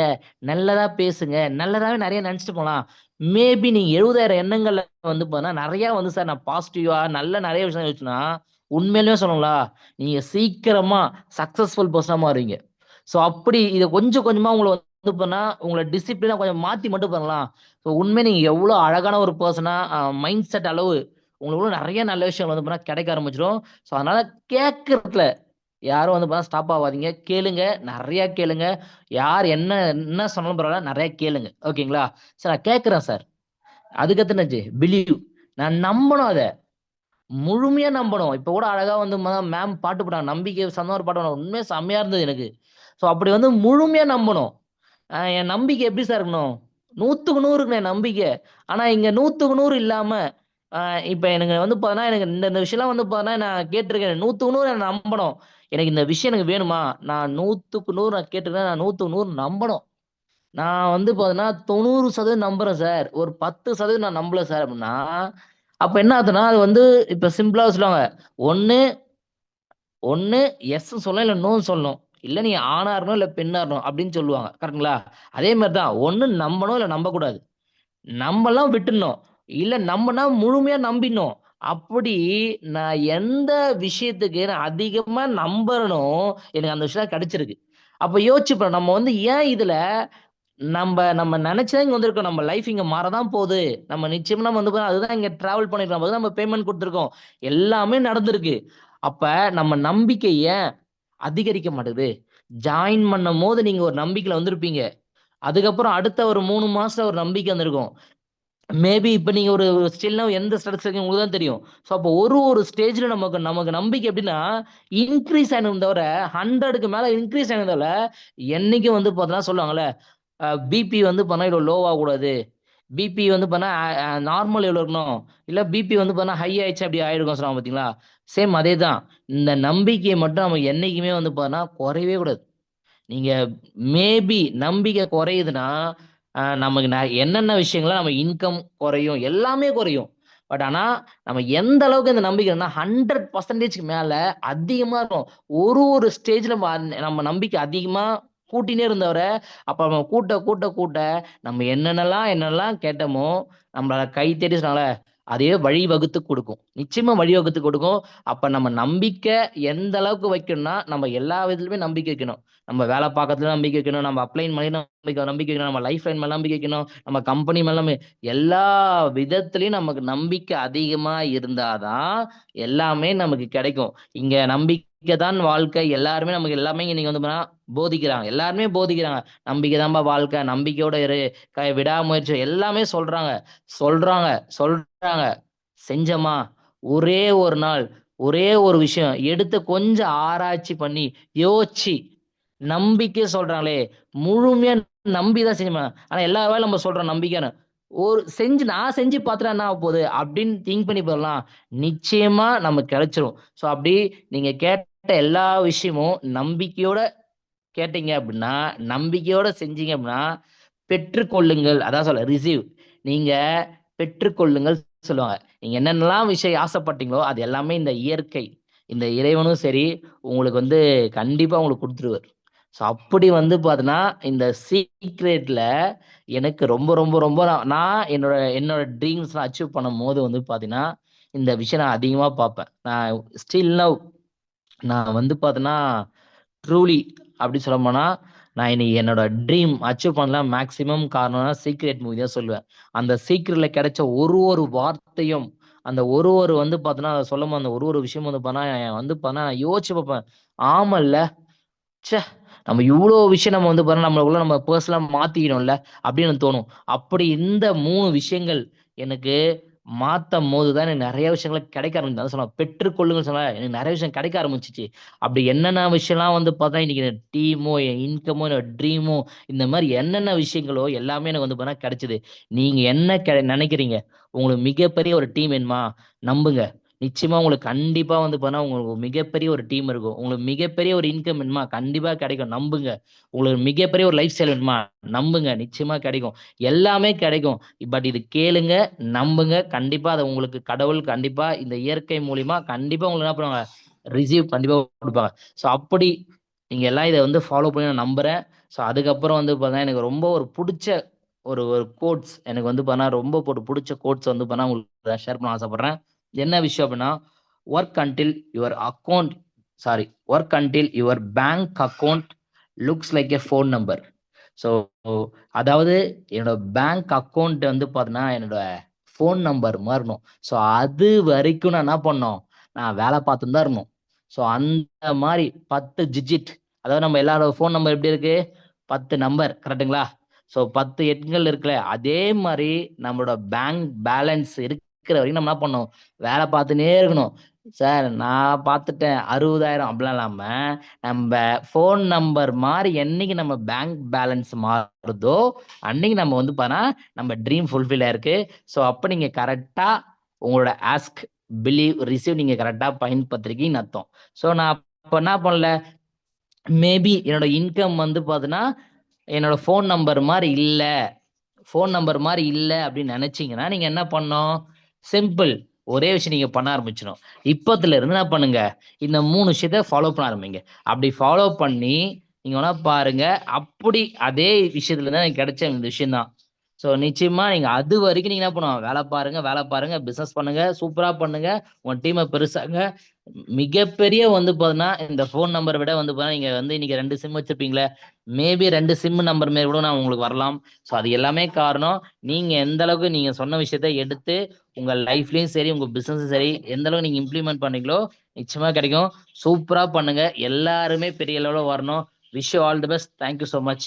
நல்லதா பேசுங்க, நல்லதாவே நிறைய நினைச்சிட்டு போலாம். மேபி நீங்க 70,000 எண்ணங்கள்ல வந்து பார்த்தா நிறைய வந்து சார் நான் பாசிட்டிவா நல்ல நிறைய விஷயம் யோசிச்சுன்னா உண்மையிலுமே சொல்லணுங்களா, நீங்க சீக்கிரமா சக்சஸ்ஃபுல் பர்சனா மாறுவீங்க. ஸோ அப்படி இதை கொஞ்சம் கொஞ்சமா உங்களை வந்து பண்ணா உங்களை டிசிப்ளினா கொஞ்சம் மாத்தி மட்டும் பண்ணலாம். ஸோ உண்மை நீங்க எவ்வளவு அழகான ஒரு பர்சனா மைண்ட் செட் அளவு உங்களுக்கு நிறைய நல்ல விஷயம் வந்து பண்ணா கிடைக்க ஆரம்பிச்சிடும். ஸோ அதனால கேட்கறதுல யாரும் வந்து பண்ணா ஸ்டாப் ஆகாதீங்க. கேளுங்க, நிறைய கேளுங்க. யார் என்ன சொன்னாலும் பரவாயில்ல, நிறைய கேளுங்க. ஓகேங்களா? சார் நான் கேட்கிறேன் சார். அதுக்கடுத்து பிலீவ், நான் நம்பணும், அதை முழுமையா நம்பணும். இப்ப கூட அழகா வந்து மேம் பாட்டு போட்டாங்க, நம்பிக்கை சந்தோஷம் ஒரு பாட்டு போட்டாங்க. உண்மையா செம்மையா இருந்தது எனக்கு. ஸோ அப்படி வந்து முழுமையா நம்பணும். என் நம்பிக்கை எப்படி சார் இருக்கணும்? 100க்கு 100 இருக்கணும் என் நம்பிக்கை. ஆனா இங்க 100க்கு 100 இல்லாம இப்ப எனக்கு வந்து பார்த்தீங்கன்னா எனக்கு இந்த விஷயம்லாம் வந்து பார்த்தீங்கன்னா நான் கேட்டிருக்கேன். 100க்கு 100 நான் நம்பணும். எனக்கு இந்த விஷயம் எனக்கு வேணுமா? நான் 100க்கு 100 நான் கேட்டிருக்கேன். நான் 100க்கு 100 நம்பணும். நான் வந்து பார்த்தீங்கன்னா 90% நம்புறேன் சார். ஒரு 10% நான் நம்பல சார் அப்படின்னா, அப்ப என்ன ஆகுதுன்னா அது வந்து இப்ப சிம்பிளா சொல்லுவாங்க. ஒண்ணு எஸ் சொல்லணும், இல்ல நோ சொல்லணும். இல்ல நீ ஆணா இருக்கணும், இல்ல பெண்ணா இருக்கணும் அப்படின்னு சொல்லுவாங்க. கரெக்ட்டுங்களா? அதே மாதிரி தான் ஒண்ணு நம்பணும், இல்ல நம்பக்கூடாது. நம்பலாம் விட்டுடணும். இல்ல நம்புனா முழுமையா நம்பிடணும். அப்படி நான் எந்த விஷயத்துக்கு நான் அதிகமா நம்புறேனோ எனக்கு அந்த விஷயம் கிடைச்சிருக்கு. அப்ப யோசிச்சு பாரு, நம்ம வந்து ஏன் இதுல நம்ம நினைச்சா இங்க வந்திருக்கோம். நம்ம லைஃப் இங்க மாறதான் போகுது. நம்ம நிச்சயமா நம்ம வந்து அதுதான் இங்க டிராவல் பண்ணிருக்கோம். அதுதான் நம்ம பேமெண்ட் கொடுத்துருக்கோம். எல்லாமே நடந்திருக்கு. அப்ப நம்ம நம்பிக்கை ஏன் அதிகரிக்க மாட்டேங்குது? ஜாயின் பண்ணும் போது நீங்க ஒரு நம்பிக்கையில வந்திருப்பீங்க. அதுக்கப்புறம் அடுத்த ஒரு 3 மாசம் ஒரு நம்பிக்கை வந்திருக்கும். மேபி இப்ப நீங்க ஒரு ஸ்டில்னா எந்த ஸ்டேட்டஸ் இருக்கீங்க உங்களுக்கு தான் தெரியும். ஸோ அப்போ ஒரு ஸ்டேஜ்ல நமக்கு நம்பிக்கை எப்படின்னா இன்க்ரீஸ் ஆகணும் தவிர 100க்கு மேல இன்க்ரீஸ் ஆகணும் தவிர என்னைக்கும் வந்து பார்த்தீங்கன்னா சொல்லுவாங்கல்ல, பிபி வந்து பண்ணா இவ்வளோ லோ ஆகக்கூடாது. பிபி வந்து பண்ணா நார்மல் எவ்வளோ இருக்கணும், இல்லை பிபி வந்து பண்ணா ஹை ஆயிடுச்சு அப்படி ஆயிடுக்கும் சொல்லுவாங்க பார்த்தீங்களா? சேம் அதே தான். இந்த நம்பிக்கையை மட்டும் நம்ம என்னைக்குமே வந்து பார்த்தீங்கன்னா குறையவே கூடாது. நீங்க மேபி நம்பிக்கை குறையுதுன்னா நமக்கு என்னென்ன விஷயங்கள்லாம் நம்ம இன்கம் குறையும், எல்லாமே குறையும். பட் ஆனா நம்ம எந்த அளவுக்கு இந்த நம்பிக்கைன்னா 100%க்கு மேல அதிகமா இருக்கும். ஒரு ஸ்டேஜ்ல நம்ம நம்பிக்கை அதிகமா கூட்டினே இருந்தவரை அப்ப நம்ம கூட்ட நம்ம என்னென்னலாம் கேட்டோமோ நம்மளால கை தேடி சொன்னால அதே வழி வகுத்து கொடுக்கும். நிச்சயமா வழி வகுத்து கொடுக்கும். அப்ப நம்ம நம்பிக்கை எந்த அளவுக்கு வைக்கணும்னா நம்ம எல்லா விதத்துலயுமே நம்பிக்கை வைக்கணும். நம்ம வேலை பார்க்கறதுல நம்பிக்கை வைக்கணும், நம்ம அப்ளைன் பண்ணி நம்பிக்கை வைக்கணும், நம்ம லைஃப் லைன் மேல நம்பிக்கை வைக்கணும், நம்ம கம்பெனி மேல எல்லா விதத்திலயும் நமக்கு நம்பிக்கை அதிகமா இருந்தாதான் எல்லாமே நமக்கு கிடைக்கும். இங்க நம்பிக்கை நம்பிக்கை தான் வாழ்க்கை. எல்லாருமே நமக்கு எல்லாமே இன்னைக்கு வந்து போதிக்கிறாங்க, எல்லாருமே போதிக்கிறாங்க. நம்பிக்கை தான்பா வாழ்க்கை, நம்பிக்கையோட இரு, விடாமுயற்சி, எல்லாமே சொல்றாங்க சொல்றாங்க சொல்றாங்க. செஞ்சமா ஒரே ஒரு நாள் ஒரே ஒரு விஷயம் எடுத்து கொஞ்சம் ஆராய்ச்சி பண்ணி யோசிச்சு நம்பிக்கை சொல்றாங்களே, முழுமையா நம்பிதான் செஞ்சோம். ஆனா எல்லா வேலையும் நம்ம சொல்றோம் நம்பிக்கைன்னு, ஒரு நான் செஞ்சு பார்த்துட்டா என்ன ஆக போகுது அப்படின்னு திங்க் பண்ணி போயிடலாம். நிச்சயமா நமக்கு கிடைச்சிரும். ஸோ அப்படி நீங்க கேட்ட எல்லா விஷயமும் நம்பிக்கையோட கேட்டீங்க அப்படின்னா, நம்பிக்கையோட செஞ்சீங்க அப்படின்னா, பெற்றுக்கொள்ளுங்கள். அதான் சொல்ல ரிசீவ். நீங்க பெற்றுக்கொள்ளுங்கள் சொல்லுவாங்க. நீங்க என்னென்னலாம் விஷயம் ஆசைப்பட்டீங்களோ அது எல்லாமே இந்த இயற்கை, இந்த இறைவனும் சரி உங்களுக்கு வந்து கண்டிப்பா உங்களுக்கு கொடுத்துருவார். ஸோ அப்படி வந்து பார்த்தீங்கன்னா, இந்த சீக்ரெட்ல எனக்கு ரொம்ப ரொம்ப ரொம்ப நான் என்னோட என்னோட ட்ரீம்ஸ்லாம் அச்சீவ் பண்ணும்போது வந்து பார்த்தீங்கன்னா, இந்த விஷயம் நான் அதிகமா பார்ப்பேன். நான் ஸ்டில் நவ் நான் வந்து பார்த்தீங்கன்னா, ட்ரூலி அப்படி சொல்ல போனா, நான் இன்னைக்கு என்னோட ட்ரீம் அச்சீவ் பண்ணலாம் மேக்ஸிமம் காரணம்னா சீக்ரெட் மூவி தான் சொல்லுவேன். அந்த சீக்ரெட்ல கிடைச்ச ஒரு வார்த்தையும், அந்த ஒரு வந்து பார்த்தீங்கன்னா, சொல்லும்போது அந்த ஒரு விஷயம் வந்து பார்த்தீங்கன்னா, நான் யோசிச்சு பார்ப்பேன். ஆமல்ல, ச்சே! நம்ம இவ்ளோ விஷயம் நம்ம வந்து பாத்தீங்கன்னா, நம்மளுக்குள்ள நம்ம பெர்சனலா மாத்திக்கிறோம்ல அப்படின்னு தோணும். அப்படி இந்த 3 விஷயங்கள் எனக்கு மாத்தம்போது தான் எனக்கு நெறைய விஷயங்கள் கிடைக்க ஆரம்பிச்சது. அதான் சொன்னேன், பெற்றுக்கொள்ளுங்கன்னு சொன்னேன்ல, எனக்கு நெறைய விஷயம் கிடைக்க ஆரம்பிச்சுச்சு. அப்படி என்னென்ன விஷயம்லாம் வந்து பார்த்தா, இன்னைக்கு என் டீமோ, என் இன்கமோ, என்னோட ட்ரீமோ, இந்த மாரி என்னென்ன விஷயங்களோ எல்லாமே எனக்கு வந்து பார்த்தீங்கன்னா கிடைச்சது. நீங்க என்ன நெனைக்கிறீங்க? உங்களுக்கு மிகப்பெரிய ஒரு டீம் வேணுமா? நம்புங்க. நிச்சயமா உங்களுக்கு கண்டிப்பா வந்து பார்த்தீங்கன்னா, உங்களுக்கு மிகப்பெரிய ஒரு டீம் இருக்கும். உங்களுக்கு மிகப்பெரிய ஒரு இன்கம் வேணுமா? கண்டிப்பா கிடைக்கும். நம்புங்க. உங்களுக்கு மிகப்பெரிய ஒரு லைஃப் ஸ்டைல் வேணுமா? நம்புங்க. நிச்சயமா கிடைக்கும். எல்லாமே கிடைக்கும். பட் இது கேளுங்க, நம்புங்க. கண்டிப்பா அது உங்களுக்கு கடவுள் கண்டிப்பா இந்த இயற்கை மூலியமா கண்டிப்பா உங்களுக்கு என்ன பண்ணுவாங்க? ரிசீவ் கண்டிப்பா குடுப்பாங்க. ஸோ அப்படி நீங்க எல்லாம் இத வந்து ஃபாலோ பண்ணி நான் நம்புறேன். ஸோ அதுக்கப்புறம் வந்து பார்த்தீங்கன்னா, எனக்கு ரொம்ப ஒரு புடிச்ச ஒரு ஒரு கோட்ஸ் எனக்கு வந்து பார்த்தீங்கன்னா, ரொம்ப புடிச்ச கோட்ஸ் வந்து பார்த்தீங்கன்னா, உங்களுக்கு ஷேர் பண்ண ஆசைப்படுறேன். என்ன விஷயம் அப்படின்னா, work until your account work until your bank account looks like a phone number. So அதாவது என்னோட பேங்க் அக்கவுண்ட் வந்து பார்த்தீங்கன்னா, என்னோட ஃபோன் நம்பர் மாறணும். ஸோ அது வரைக்கும் நான் என்ன பண்ணணும்? நான் வேலை பார்த்துன்னு தான் இருக்கணும். ஸோ அந்த மாரி 10 டிஜிட், அதாவது நம்ம எல்லாரோட ஃபோன் நம்பர் எப்படி இருக்கு? 10 நம்பர் கரெக்ட்டுங்களா? ஸோ 10 எண்கள் இருக்குல்ல, அதே மாரி நம்மளோட பேங்க் பேலன்ஸ் இருக்கிற வரைக்கும் நம்ம என்ன பண்ணணும்? வேலை பார்த்துன்னே இருக்கணும். சார் நான் பார்த்துட்டேன் 60,000 அப்படிலாம் இல்லாம, நம்ப ஃபோன் நம்பர் மாரி என்னைக்கு நம்ம பேங்க் பேலன்ஸ் மாறுதோ, அன்னைக்கு நம்ம வந்து நம்ம ட்ரீம் ஃபுல்ஃபில் ஆயிருக்கு. ஸோ அப்ப நீங்க கரெக்ட்டா உங்களோட ஆஸ்க், பிலீவ், ரிசீவ் நீங்க கரெக்ட்டா பயன்படுத்திருக்கீங்கன்னு அர்த்தம். ஸோ நான் அப்ப என்ன பண்ணல, மேபி என்னோட இன்கம் வந்து பார்த்தீங்கன்னா, என்னோட ஃபோன் நம்பர் மாரி இல்ல அப்படின்னு நெனைச்சீங்கன்னா, நீங்க என்ன பண்ணணும்? சிம்பிள். ஒரே விஷயம் நீங்க பண்ண ஆரம்பிச்சிடணும். இப்பத்துல இருந்து என்ன பண்ணுங்க? இந்த 3 விஷயத்த ஃபாலோ பண்ண ஆரம்பிங்க. அப்படி ஃபாலோ பண்ணி நீங்க வேணா பாருங்க. அப்படி அதே விஷயத்துல இருந்து எனக்கு கிடைச்ச இந்த விஷயம் தான். ஸோ நிச்சயமா நீங்க அது வரைக்கும் நீங்க என்ன பண்ணணும்? வேலை பாருங்க, பிசினஸ் பண்ணுங்க, சூப்பரா பண்ணுங்க, உங்க டீம பெருசாங்க. மிகப்பெரிய வந்து பார்த்தீங்கன்னா, இந்த ஃபோன் நம்பர விட வந்து பார்த்தீங்கன்னா, நீங்க வந்து இன்னைக்கு 2 சிம் வச்சிருப்பீங்கள்ல, மேபி 2 சிம் நம்பர் மாரி கூட நான் உங்களுக்கு வரலாம். ஸோ அது எல்லாமே காரணம், நீங்க எந்த அளவுக்கு நீங்க சொன்ன விஷயத்த எடுத்து உங்க லைஃப்லயும் சரி, உங்க பிசினஸும் சரி, எந்த அளவுக்கு நீங்க இம்ப்ளிமெண்ட் பண்ணீங்களோ, நிச்சயமா கிடைக்கும். சூப்பரா பண்ணுங்க. எல்லாருமே பெரிய லெவல்ல வரணும். Wish you all the best. Thank you so much.